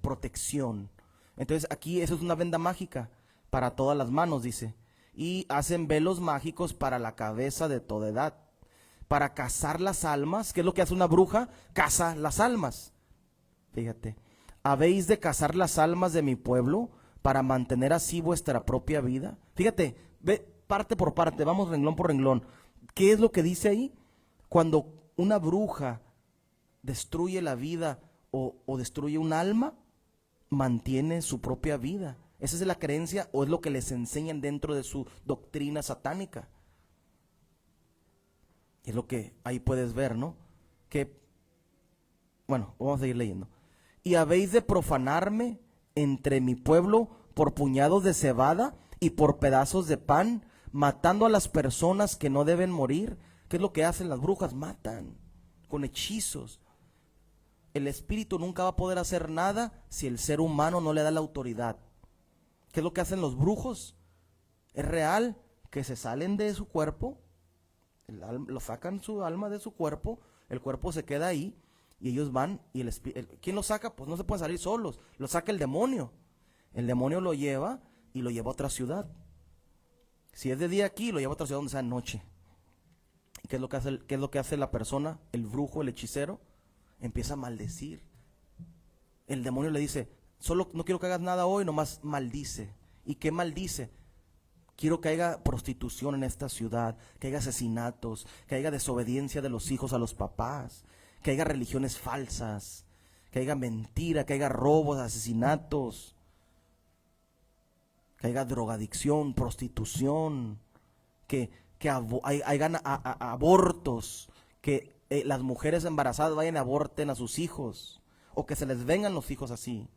protección. Entonces aquí eso es una venda mágica para todas las manos, dice. Y hacen velos mágicos para la cabeza de toda edad, para cazar las almas. ¿Qué es lo que hace una bruja? Caza las almas. Fíjate, habéis de cazar las almas de mi pueblo para mantener así vuestra propia vida. Fíjate, ve parte por parte, vamos renglón por renglón. ¿Qué es lo que dice ahí? Cuando una bruja destruye la vida o destruye un alma, mantiene su propia vida. Esa es la creencia, o es lo que les enseñan dentro de su doctrina satánica. Es lo que ahí puedes ver, ¿no? Bueno, vamos a seguir leyendo. Y habéis de profanarme entre mi pueblo por puñados de cebada y por pedazos de pan, matando a las personas que no deben morir. ¿Qué es lo que hacen las brujas? Matan con hechizos. El espíritu nunca va a poder hacer nada si el ser humano no le da la autoridad. ¿Qué es lo que hacen los brujos? Es real que se salen de su cuerpo, lo sacan su alma de su cuerpo, el cuerpo se queda ahí y ellos van y ¿quién lo saca? Pues no se pueden salir solos, lo saca el demonio. El demonio lo lleva y lo lleva a otra ciudad. Si es de día aquí, lo lleva a otra ciudad donde sea noche. ¿Qué es lo que hace, qué es lo que hace la persona, el brujo, el hechicero? Empieza a maldecir. El demonio le dice, solo no quiero que hagas nada hoy, nomás maldice. ¿Y qué maldice? Quiero que haya prostitución en esta ciudad, que haya asesinatos, que haya desobediencia de los hijos a los papás, que haya religiones falsas, que haya mentira, que haya robos, asesinatos, que haya drogadicción, prostitución, que hayan abortos, que las mujeres embarazadas vayan y aborten a sus hijos, o que se les vengan los hijos así.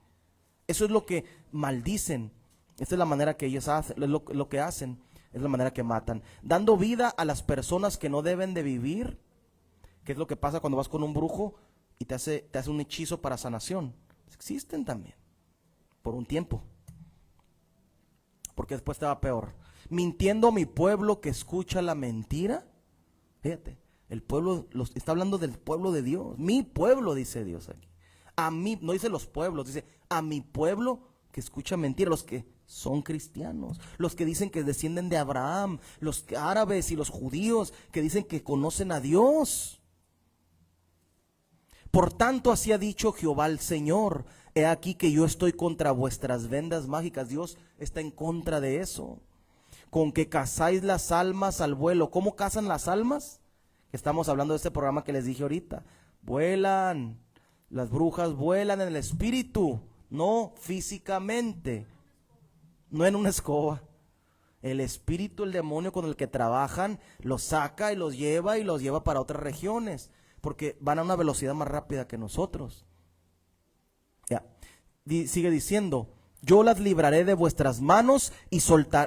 Eso es lo que maldicen. Esta es la manera que ellos hacen, lo que hacen, es la manera que matan. Dando vida a las personas que no deben de vivir, que es lo que pasa cuando vas con un brujo y te hace un hechizo para sanación. Existen también, por un tiempo, porque después te va peor. Mintiendo a mi pueblo que escucha la mentira. Fíjate, el pueblo, está hablando del pueblo de Dios. Mi pueblo, dice Dios aquí. A mí, no dice los pueblos, dice a mi pueblo que escucha mentira, los que son cristianos, los que dicen que descienden de Abraham, los árabes y los judíos que dicen que conocen a Dios. Por tanto, así ha dicho Jehová el Señor: he aquí que yo estoy contra vuestras vendas mágicas. Dios está en contra de eso. Con que cazáis las almas al vuelo. ¿Cómo cazan las almas? Estamos hablando de este programa que les dije ahorita. Vuelan, las brujas vuelan en el espíritu, no físicamente, no en una escoba. El espíritu, el demonio con el que trabajan, los saca y los lleva para otras regiones, porque van a una velocidad más rápida que nosotros. Ya. Sigue diciendo: yo las libraré de vuestras manos y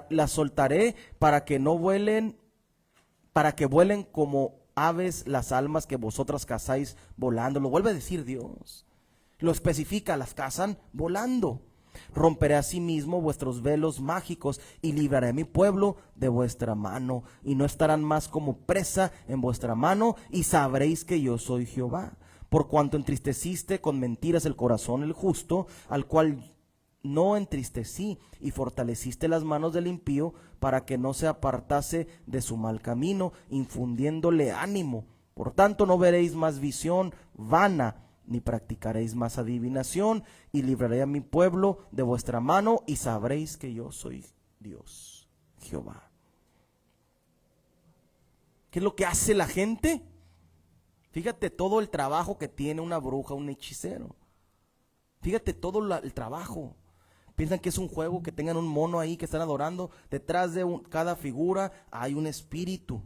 las soltaré para que no vuelen, para que vuelen como aves las almas que vosotras cazáis volando. Lo vuelve a decir Dios. Lo especifica, las cazan volando. Romperé asimismo vuestros velos mágicos y libraré a mi pueblo de vuestra mano, y no estarán más como presa en vuestra mano, y sabréis que yo soy Jehová. Por cuanto entristeciste con mentiras el corazón el justo, al cual no entristecí, y fortaleciste las manos del impío para que no se apartase de su mal camino, infundiéndole ánimo. Por tanto no veréis más visión vana, ni practicaréis más adivinación, y libraré a mi pueblo de vuestra mano, y sabréis que yo soy Dios, Jehová. ¿Qué es lo que hace la gente? Fíjate todo el trabajo que tiene una bruja, un hechicero. Fíjate todo el trabajo. Piensan que es un juego, que tengan un mono ahí que están adorando. Detrás de cada figura hay un espíritu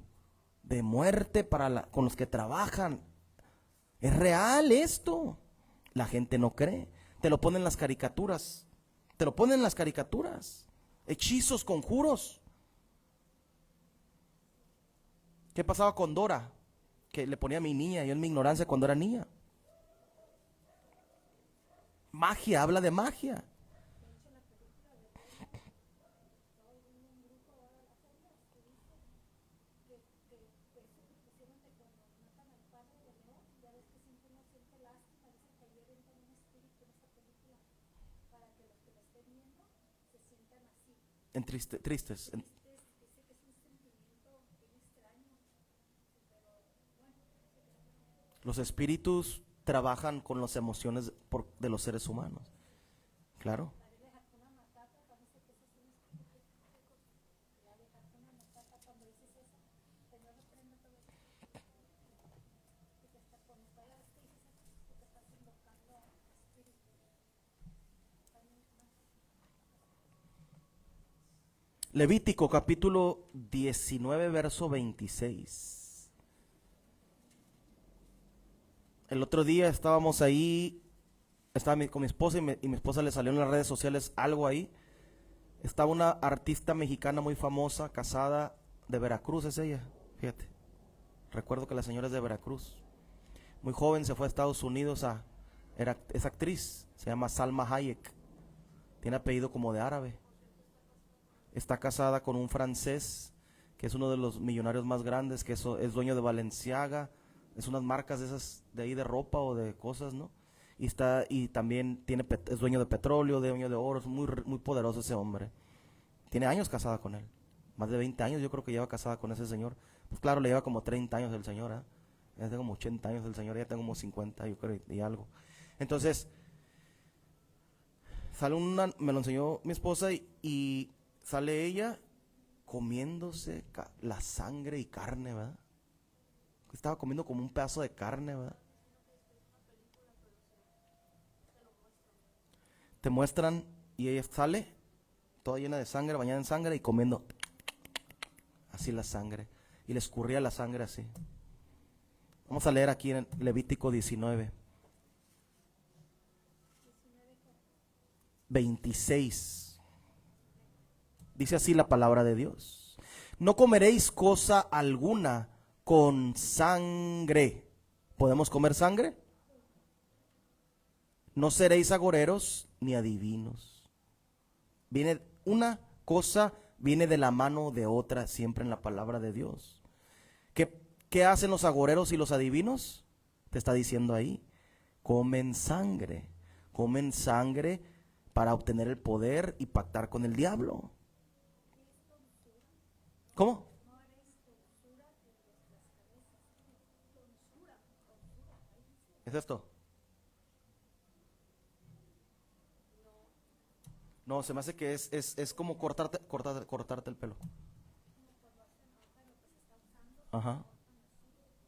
de muerte con los que trabajan. Es real esto. La gente no cree. Te lo ponen las caricaturas. Te lo ponen las caricaturas. Hechizos, conjuros. ¿Qué pasaba con Dora? Que le ponía a mi niña, yo en mi ignorancia cuando era niña. Magia, habla de magia. Tristes. Los espíritus trabajan con las emociones de los seres humanos. Claro. Levítico capítulo 19, verso 26. El otro día estábamos ahí, estaba con mi esposa y mi esposa le salió en las redes sociales algo ahí. Estaba una artista mexicana muy famosa, casada, de Veracruz es ella, fíjate. Recuerdo que la señora es de Veracruz. Muy joven, se fue a Estados Unidos es actriz, se llama Salma Hayek. Tiene apellido como de árabe. Está casada con un francés que es uno de los millonarios más grandes, que es dueño de Balenciaga, es unas marcas de esas de ahí de ropa o de cosas, ¿no? Y también es dueño de petróleo, dueño de oro, es muy poderoso ese hombre. Tiene años casada con él, más de 20 años yo creo que lleva casada con ese señor, Pues claro, le lleva como 30 años el señor, ¿eh? Ya tengo como 80 años el señor, ya tengo como 50, yo creo, y algo. Entonces, sale me lo enseñó mi esposa y sale ella comiéndose la sangre y carne, ¿verdad? Estaba comiendo como un pedazo de carne, ¿verdad? Te muestran y ella sale toda llena de sangre, bañada en sangre y comiendo así la sangre. Y le escurría la sangre así. Vamos a leer aquí en Levítico 19, 26. Dice así la palabra de Dios: no comeréis cosa alguna con sangre. ¿Podemos comer sangre? No seréis agoreros ni adivinos. Viene una cosa, viene de la mano de otra, siempre en la palabra de Dios. ¿Qué hacen los agoreros y los adivinos? Te está diciendo ahí, comen sangre para obtener el poder y pactar con el diablo. ¿Cómo? ¿Es esto? No, se me hace que es como cortarte el pelo. Ajá,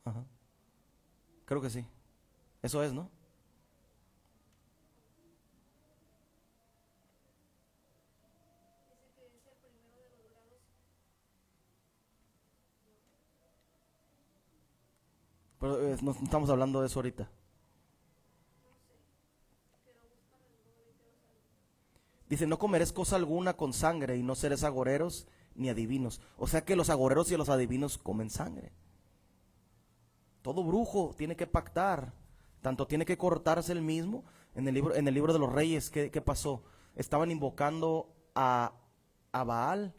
ajá. Creo que sí. Eso es, ¿no? Pero no estamos hablando de eso ahorita. Dice, no comeréis cosa alguna con sangre y no seréis agoreros ni adivinos. O sea que los agoreros y los adivinos comen sangre. Todo brujo tiene que pactar, tanto tiene que cortarse el mismo. En el libro de los Reyes, ¿qué pasó? Estaban invocando a Baal,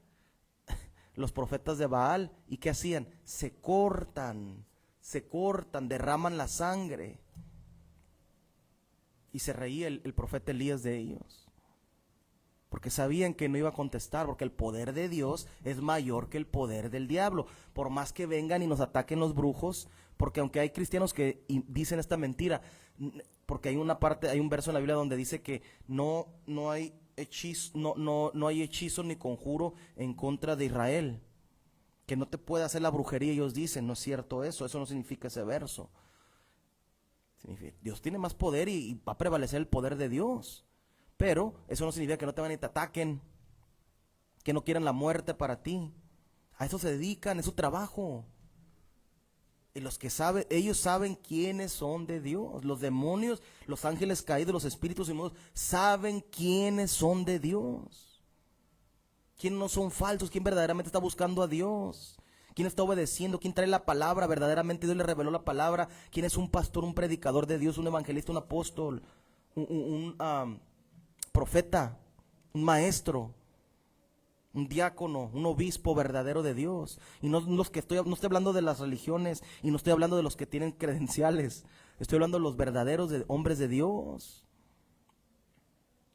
los profetas de Baal, ¿y qué hacían? Se cortan, derraman la sangre. Y se reía el profeta Elías de ellos, porque sabían que no iba a contestar, porque el poder de Dios es mayor que el poder del diablo. Por más que vengan y nos ataquen los brujos, porque aunque hay cristianos que dicen esta mentira, porque hay un verso en la Biblia donde dice que no hay hechizo, no hay hechizo ni conjuro en contra de Israel, que no te puede hacer la brujería. Ellos dicen, no es cierto eso no significa ese verso. Dios tiene más poder y va a prevalecer el poder de Dios. Pero eso no significa que no te van y te ataquen, que no quieran la muerte para ti. A eso se dedican, es su trabajo. Y los que saben, ellos saben quiénes son de Dios. Los demonios, los ángeles caídos, los espíritus inmundos, saben quiénes son de Dios. ¿Quién no son falsos? ¿Quién verdaderamente está buscando a Dios? ¿Quién está obedeciendo? ¿Quién trae la palabra? Verdaderamente Dios le reveló la palabra. ¿Quién es un pastor, un predicador de Dios, un evangelista, un apóstol, un profeta, un maestro, un diácono, un obispo verdadero de Dios? Y no estoy hablando de las religiones, y no estoy hablando de los que tienen credenciales. Estoy hablando de los verdaderos hombres de Dios,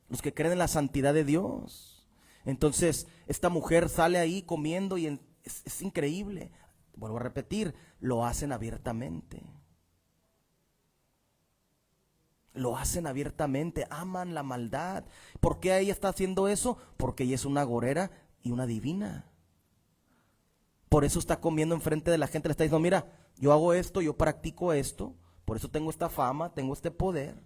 los que creen en la santidad de Dios. Entonces, esta mujer sale ahí comiendo y es increíble. Vuelvo a repetir, lo hacen abiertamente. Lo hacen abiertamente, aman la maldad. ¿Por qué ella está haciendo eso? Porque ella es una agorera y una divina. Por eso está comiendo enfrente de la gente, le está diciendo, mira, yo hago esto, yo practico esto, por eso tengo esta fama, tengo este poder,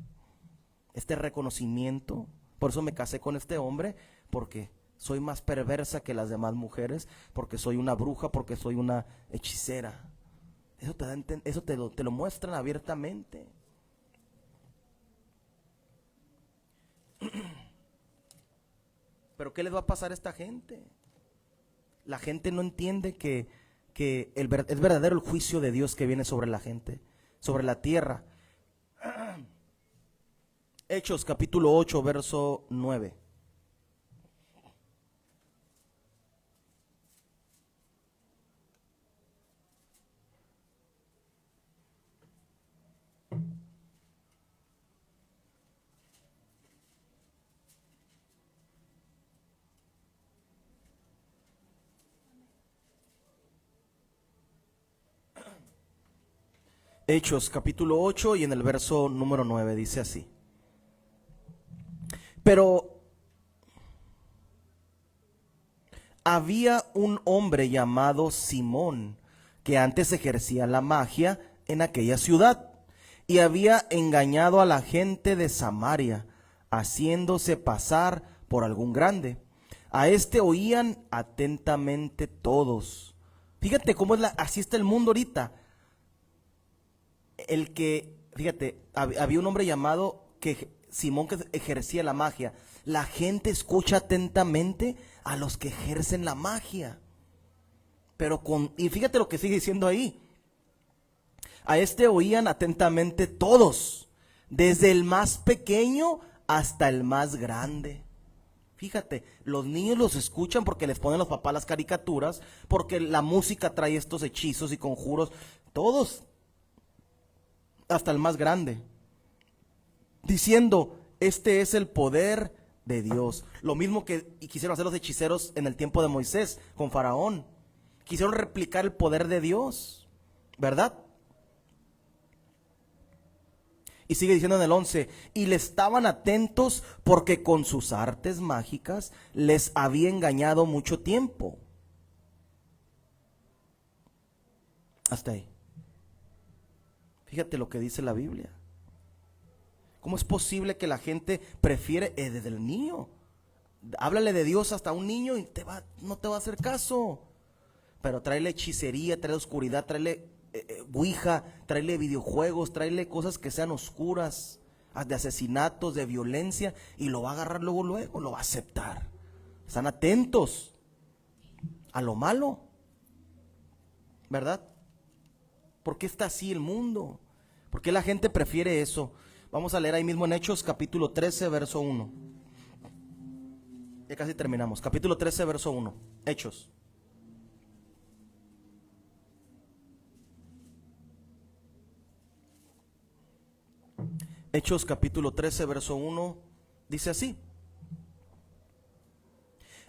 este reconocimiento. Por eso me casé con este hombre, porque soy más perversa que las demás mujeres, porque soy una bruja, porque soy una hechicera. Eso te lo muestran abiertamente. Pero ¿qué les va a pasar a esta gente? La gente no entiende que es verdadero el juicio de Dios que viene sobre la gente, sobre la tierra. Hechos capítulo 8, verso 9. Hechos capítulo 8 y en el verso número 9 dice así. Pero había un hombre llamado Simón que antes ejercía la magia en aquella ciudad y había engañado a la gente de Samaria, haciéndose pasar por algún grande. A este oían atentamente todos. Fíjate cómo así está el mundo ahorita. Fíjate, había un hombre llamado Simón que ejercía la magia. La gente escucha atentamente a los que ejercen la magia. Y fíjate lo que sigue diciendo ahí. A este oían atentamente todos, desde el más pequeño hasta el más grande. Fíjate, los niños los escuchan porque les ponen los papás las caricaturas, porque la música trae estos hechizos y conjuros. Todos, hasta el más grande, diciendo, este es el poder de Dios. Lo mismo que quisieron hacer los hechiceros en el tiempo de Moisés con Faraón. Quisieron replicar el poder de Dios, ¿verdad? Y sigue diciendo en el 11, y le estaban atentos porque con sus artes mágicas les había engañado mucho tiempo. Hasta ahí. Fíjate lo que dice la Biblia. ¿Cómo es posible que la gente prefiere desde el niño? Háblale de Dios hasta un niño y no te va a hacer caso. Pero tráele hechicería, tráele oscuridad, tráele ouija, tráele videojuegos, tráele cosas que sean oscuras, de asesinatos, de violencia, y lo va a agarrar luego, lo va a aceptar. Están atentos a lo malo, ¿verdad? ¿Por qué está así el mundo? ¿Por qué la gente prefiere eso? Vamos a leer ahí mismo en Hechos capítulo 13, verso 1. Ya casi terminamos. Capítulo 13, verso 1. Hechos. Hechos capítulo 13, verso 1, dice así.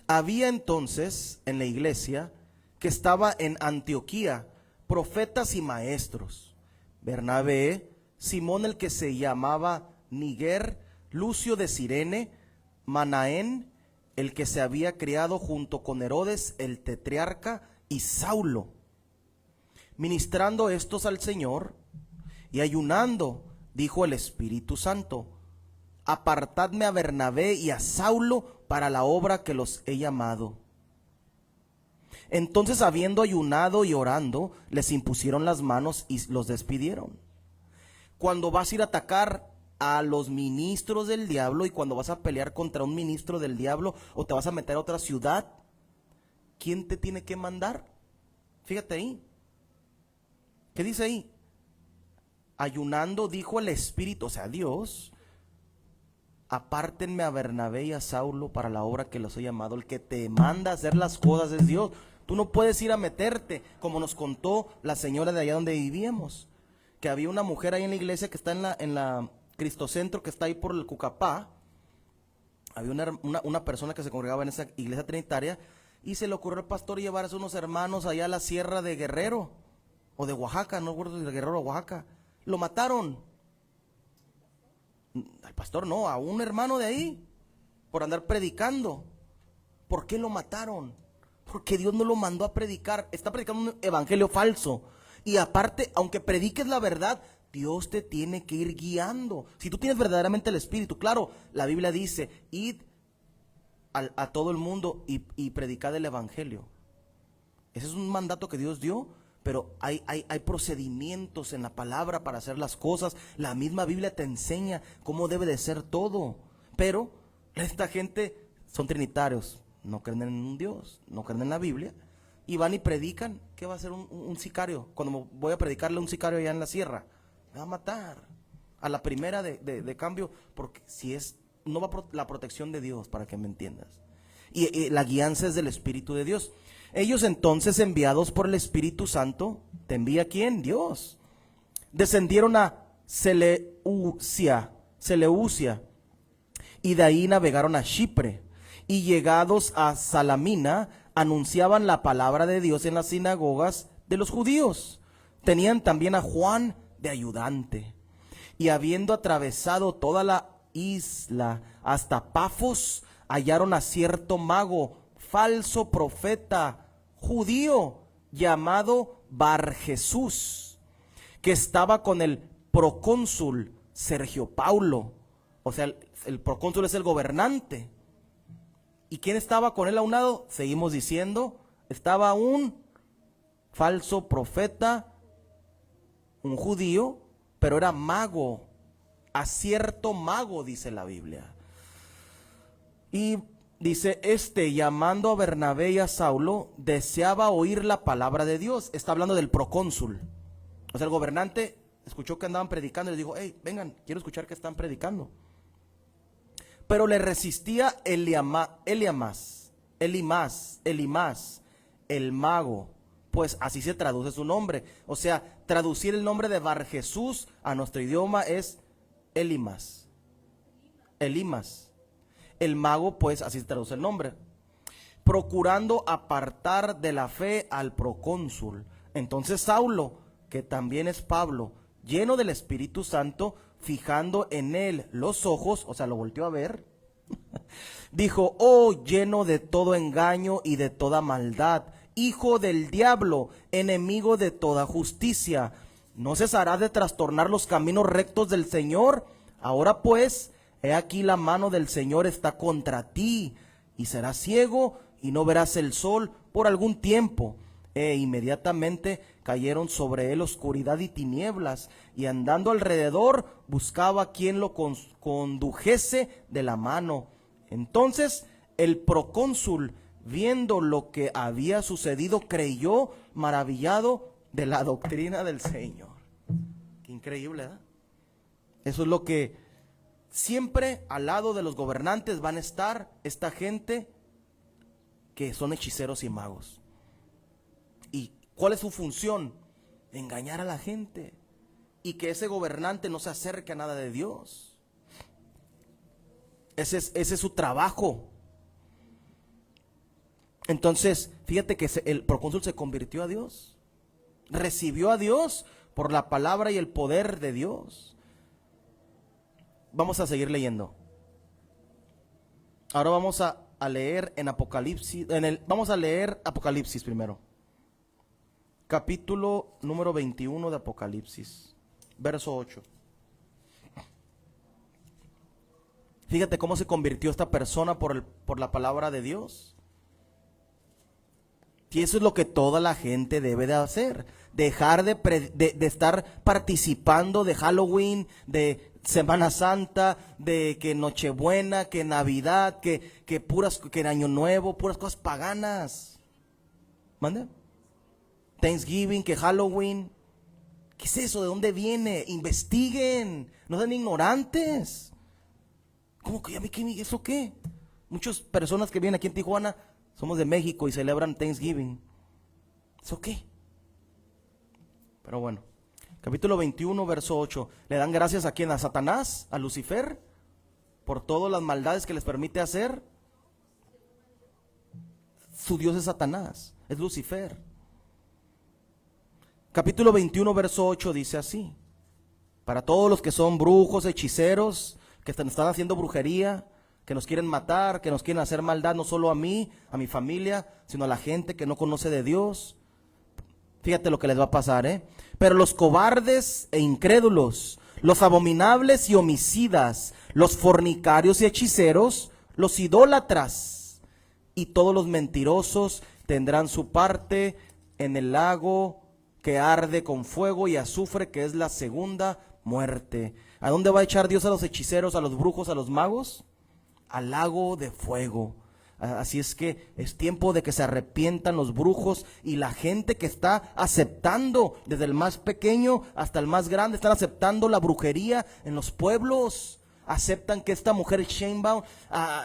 Había entonces en la iglesia que estaba en Antioquía profetas y maestros: Bernabé, Simón el que se llamaba Niger, Lucio de Cirene, Manaén, el que se había criado junto con Herodes el tetrarca, y Saulo. Ministrando estos al Señor y ayunando, dijo el Espíritu Santo: apartadme a Bernabé y a Saulo para la obra que los he llamado. Entonces, habiendo ayunado y orando, les impusieron las manos y los despidieron. Cuando vas a ir a atacar a los ministros del diablo y cuando vas a pelear contra un ministro del diablo o te vas a meter a otra ciudad, ¿quién te tiene que mandar? Fíjate ahí. ¿Qué dice ahí? Ayunando, dijo el Espíritu, o sea, Dios: apártenme a Bernabé y a Saulo para la obra que los he llamado. El que te manda a hacer las cosas es Dios. Tú no puedes ir a meterte, como nos contó la señora de allá donde vivíamos, que había una mujer ahí en la iglesia que está en la Cristocentro, que está ahí por el Cucapá. Había una persona que se congregaba en esa iglesia trinitaria, y se le ocurrió al pastor llevarse unos hermanos allá a la sierra de Guerrero, o de Oaxaca, no recuerdo si de Guerrero o Oaxaca. Lo mataron. Al pastor no, a un hermano de ahí, por andar predicando. ¿Por qué lo mataron? Porque Dios no lo mandó a predicar. Está predicando un evangelio falso. Y aparte, aunque prediques la verdad, Dios te tiene que ir guiando. Si tú tienes verdaderamente el Espíritu, claro, la Biblia dice: id a todo el mundo y predicad el evangelio. Ese es un mandato que Dios dio. Pero hay procedimientos en la palabra para hacer las cosas. La misma Biblia te enseña cómo debe de ser todo. Pero esta gente son trinitarios, no creen en un Dios, no creen en la Biblia, y van y predican. ¿Qué va a hacer un sicario? Cuando voy a predicarle a un sicario allá en la sierra, me va a matar a la primera de cambio, porque no va la protección de Dios, para que me entiendas. Y la guianza es del Espíritu de Dios. Ellos entonces, enviados por el Espíritu Santo, ¿te envía quién? Dios. Descendieron a Seleucia, y de ahí navegaron a Chipre, y llegados a Salamina, anunciaban la palabra de Dios en las sinagogas de los judíos. Tenían también a Juan de ayudante. Y habiendo atravesado toda la isla hasta Pafos, hallaron a cierto mago, falso profeta, judío, llamado Barjesús, que estaba con el procónsul Sergio Paulo. O sea, el procónsul es el gobernante. ¿Y quién estaba con él a un lado? Seguimos diciendo, estaba un falso profeta, un judío, pero era mago, a cierto mago, dice la Biblia. Y dice, llamando a Bernabé y a Saulo, deseaba oír la palabra de Dios. Está hablando del procónsul. O sea, el gobernante escuchó que andaban predicando y les dijo, hey, vengan, quiero escuchar que están predicando. Pero le resistía Elimás, el mago, pues así se traduce su nombre. O sea, traducir el nombre de Barjesús a nuestro idioma es Elimas. El mago, pues así se traduce el nombre. Procurando apartar de la fe al procónsul. Entonces Saulo, que también es Pablo, lleno del Espíritu Santo, fijando en él los ojos, o sea, lo volteó a ver, dijo, oh, lleno de todo engaño y de toda maldad, hijo del diablo, enemigo de toda justicia, ¿no cesarás de trastornar los caminos rectos del Señor? Ahora pues, he aquí la mano del Señor está contra ti, y serás ciego y no verás el sol por algún tiempo. Inmediatamente cayeron sobre él oscuridad y tinieblas, y andando alrededor buscaba quien lo condujese de la mano. Entonces el procónsul, viendo lo que había sucedido, creyó, maravillado de la doctrina del Señor. Qué increíble, ¿eh? Eso es lo que siempre al lado de los gobernantes van a estar esta gente que son hechiceros y magos. ¿Y cuál es su función? Engañar a la gente y que ese gobernante no se acerque a nada de Dios. Ese es su trabajo. Entonces, fíjate que el procónsul se convirtió a Dios, recibió a Dios por la palabra y el poder de Dios. Vamos a seguir leyendo. Ahora vamos a leer en Apocalipsis, vamos a leer Apocalipsis primero. Capítulo número 21 de Apocalipsis, verso 8. Fíjate cómo se convirtió esta persona por la palabra de Dios. Y eso es lo que toda la gente debe de hacer. Dejar de estar participando de Halloween, de Semana Santa, de que Nochebuena, que Navidad, que Año Nuevo, puras cosas paganas. ¿Mande? Thanksgiving, que Halloween. ¿Qué es eso? ¿De dónde viene? Investiguen. No sean ignorantes. ¿Cómo que eso qué? Muchas personas que vienen aquí en Tijuana somos de México y celebran Thanksgiving. ¿Eso qué? Pero bueno, capítulo 21, verso 8. ¿Le dan gracias a quién? ¿A Satanás? ¿A Lucifer? ¿Por todas las maldades que les permite hacer? Su Dios es Satanás, es Lucifer. Capítulo 21, verso 8 dice así: para todos los que son brujos, hechiceros, que están haciendo brujería, que nos quieren matar, que nos quieren hacer maldad, no solo a mí, a mi familia, sino a la gente que no conoce de Dios. Fíjate lo que les va a pasar, Pero los cobardes e incrédulos, los abominables y homicidas, los fornicarios y hechiceros, los idólatras y todos los mentirosos tendrán su parte en el lago que arde con fuego y azufre, que es la segunda muerte. ¿A dónde va a echar Dios a los hechiceros, a los brujos, a los magos? Al lago de fuego. Así es que es tiempo de que se arrepientan los brujos y la gente que está aceptando, desde el más pequeño hasta el más grande, están aceptando la brujería en los pueblos. Aceptan que esta mujer Sheinbaum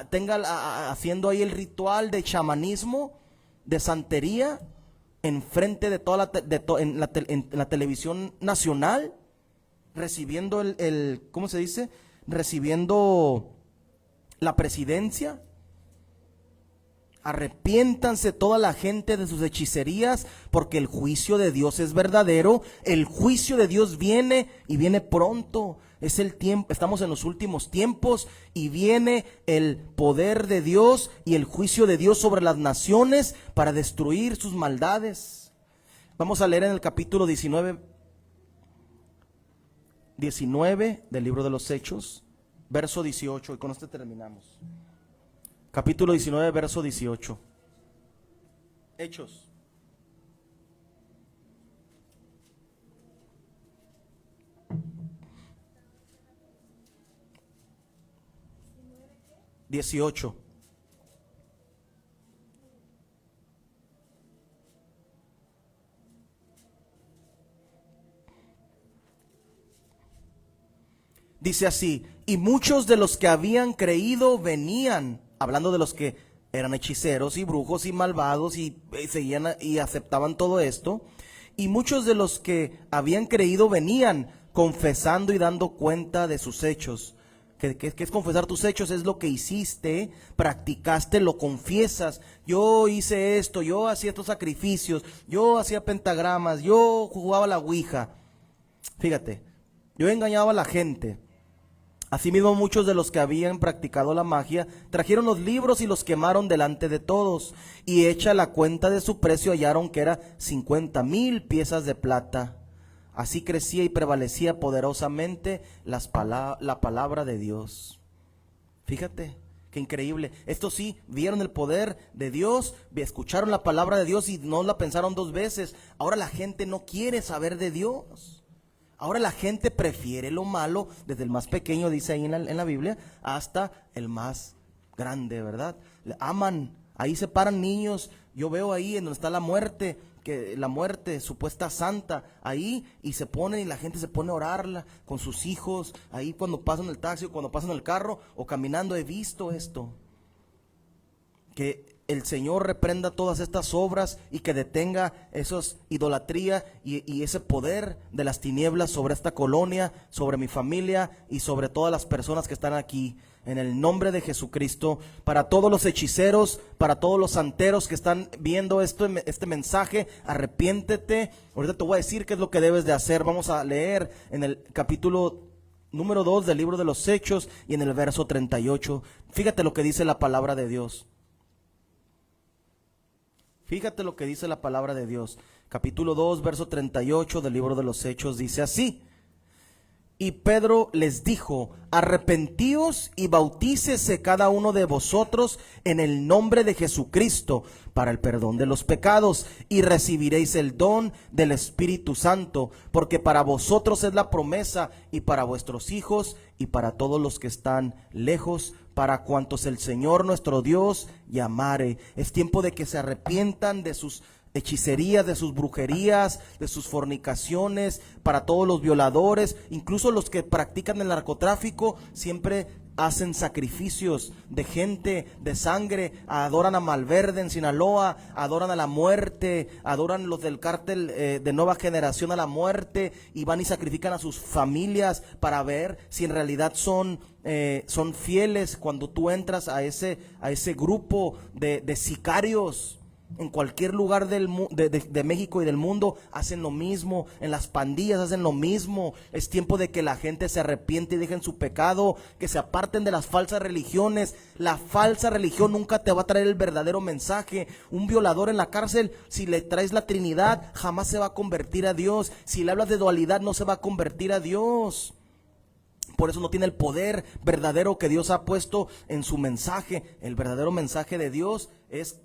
tenga haciendo ahí el ritual de chamanismo, de santería, enfrente de toda en la televisión nacional, recibiendo ¿cómo se dice? Recibiendo la presidencia. Arrepiéntanse toda la gente de sus hechicerías, porque el juicio de Dios es verdadero. El juicio de Dios viene y viene pronto. Es el tiempo, estamos en los últimos tiempos y viene el poder de Dios y el juicio de Dios sobre las naciones para destruir sus maldades. Vamos a leer en el capítulo 19 del libro de los Hechos, verso 18, y con esto terminamos. Capítulo 19, verso 18. Hechos. Dieciocho. Dice así: y muchos de los que habían creído venían, hablando de los que eran hechiceros y brujos y malvados y seguían y aceptaban todo esto, y muchos de los que habían creído venían confesando y dando cuenta de sus hechos. ¿Qué es confesar tus hechos? Es lo que hiciste, practicaste, lo confiesas. Yo hice esto, yo hacía estos sacrificios, yo hacía pentagramas, yo jugaba la ouija. Fíjate, yo engañaba a la gente. Asimismo, muchos de los que habían practicado la magia trajeron los libros y los quemaron delante de todos, y hecha la cuenta de su precio hallaron que era 50,000 piezas de plata. Así crecía y prevalecía poderosamente la palabra de Dios. Fíjate, qué increíble. Estos sí vieron el poder de Dios, escucharon la palabra de Dios y no la pensaron dos veces. Ahora la gente no quiere saber de Dios. Ahora la gente prefiere lo malo, desde el más pequeño, dice ahí en la Biblia, hasta el más grande, ¿verdad? Aman, ahí se paran niños. Yo veo ahí en donde está la muerte, que la muerte supuesta santa, ahí, y se ponen y la gente se pone a orarla con sus hijos, ahí cuando pasan el taxi o cuando pasan el carro o caminando. He visto esto. Que el Señor reprenda todas estas obras y que detenga esas idolatría y ese poder de las tinieblas sobre esta colonia, sobre mi familia y sobre todas las personas que están aquí. En el nombre de Jesucristo, para todos los hechiceros, para todos los santeros que están viendo este mensaje, arrepiéntete. Ahorita te voy a decir qué es lo que debes de hacer. Vamos a leer en el capítulo número 2 del libro de los Hechos y en el verso 38. Fíjate lo que dice la palabra de Dios. Fíjate lo que dice la palabra de Dios. Capítulo 2, verso 38 del libro de los Hechos dice así: y Pedro les dijo: arrepentíos y bautícese cada uno de vosotros en el nombre de Jesucristo para el perdón de los pecados, y recibiréis el don del Espíritu Santo, porque para vosotros es la promesa, y para vuestros hijos, y para todos los que están lejos, para cuantos el Señor nuestro Dios llamare. Es tiempo de que se arrepientan de sus hechicerías, de sus brujerías, de sus fornicaciones. Para todos los violadores, incluso los que practican el narcotráfico, siempre hacen sacrificios de gente, de sangre. Adoran a Malverde en Sinaloa, adoran a la muerte, adoran los del cártel de Nueva Generación a la muerte, y van y sacrifican a sus familias para ver si en realidad son fieles. Cuando tú entras a ese grupo de sicarios en cualquier lugar de México y del mundo, hacen lo mismo. En las pandillas hacen lo mismo. Es tiempo de que la gente se arrepiente y dejen su pecado, que se aparten de las falsas religiones. La falsa religión nunca te va a traer el verdadero mensaje. Un violador en la cárcel, si le traes la Trinidad, jamás se va a convertir a Dios. Si le hablas de dualidad, no se va a convertir a Dios. Por eso no tiene el poder verdadero que Dios ha puesto en su mensaje. El verdadero mensaje de Dios es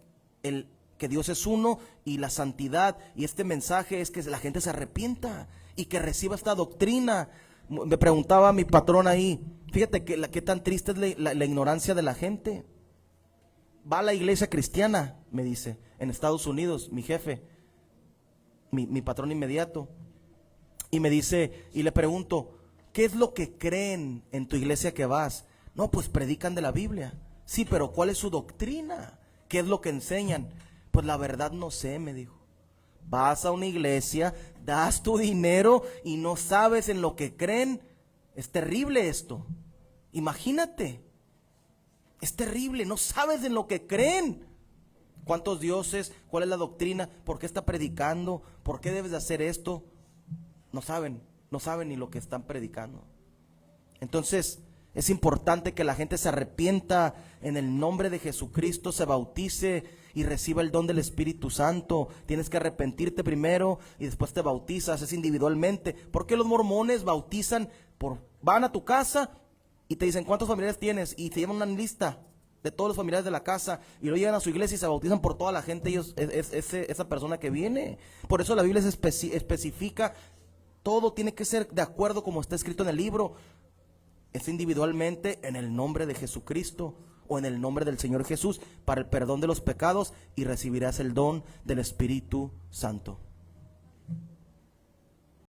que Dios es uno y la santidad. Y este mensaje es que la gente se arrepienta y que reciba esta doctrina. Me preguntaba mi patrón ahí, fíjate qué tan triste es la ignorancia de la gente. Va a la iglesia cristiana, me dice, en Estados Unidos, mi jefe, mi patrón inmediato. Y me dice, y le pregunto: ¿qué es lo que creen en tu iglesia que vas? No, pues predican de la Biblia. Sí, pero ¿cuál es su doctrina? ¿Qué es lo que enseñan? Pues la verdad no sé, me dijo. Vas a una iglesia, das tu dinero y no sabes en lo que creen. Es terrible esto. Imagínate. Es terrible, no sabes en lo que creen. ¿Cuántos dioses? ¿Cuál es la doctrina? ¿Por qué está predicando? ¿Por qué debes de hacer esto? No saben ni lo que están predicando. Entonces, es importante que la gente se arrepienta en el nombre de Jesucristo, se bautice y reciba el don del Espíritu Santo. Tienes que arrepentirte primero y después te bautizas, es individualmente. ¿Por qué los mormones bautizan? Van a tu casa y te dicen cuántos familiares tienes y te llevan una lista de todos los familiares de la casa y luego llegan a su iglesia y se bautizan por toda la gente, esa persona que viene. Por eso la Biblia se especifica, todo tiene que ser de acuerdo como está escrito en el libro. Es individualmente en el nombre de Jesucristo o en el nombre del Señor Jesús para el perdón de los pecados y recibirás el don del Espíritu Santo.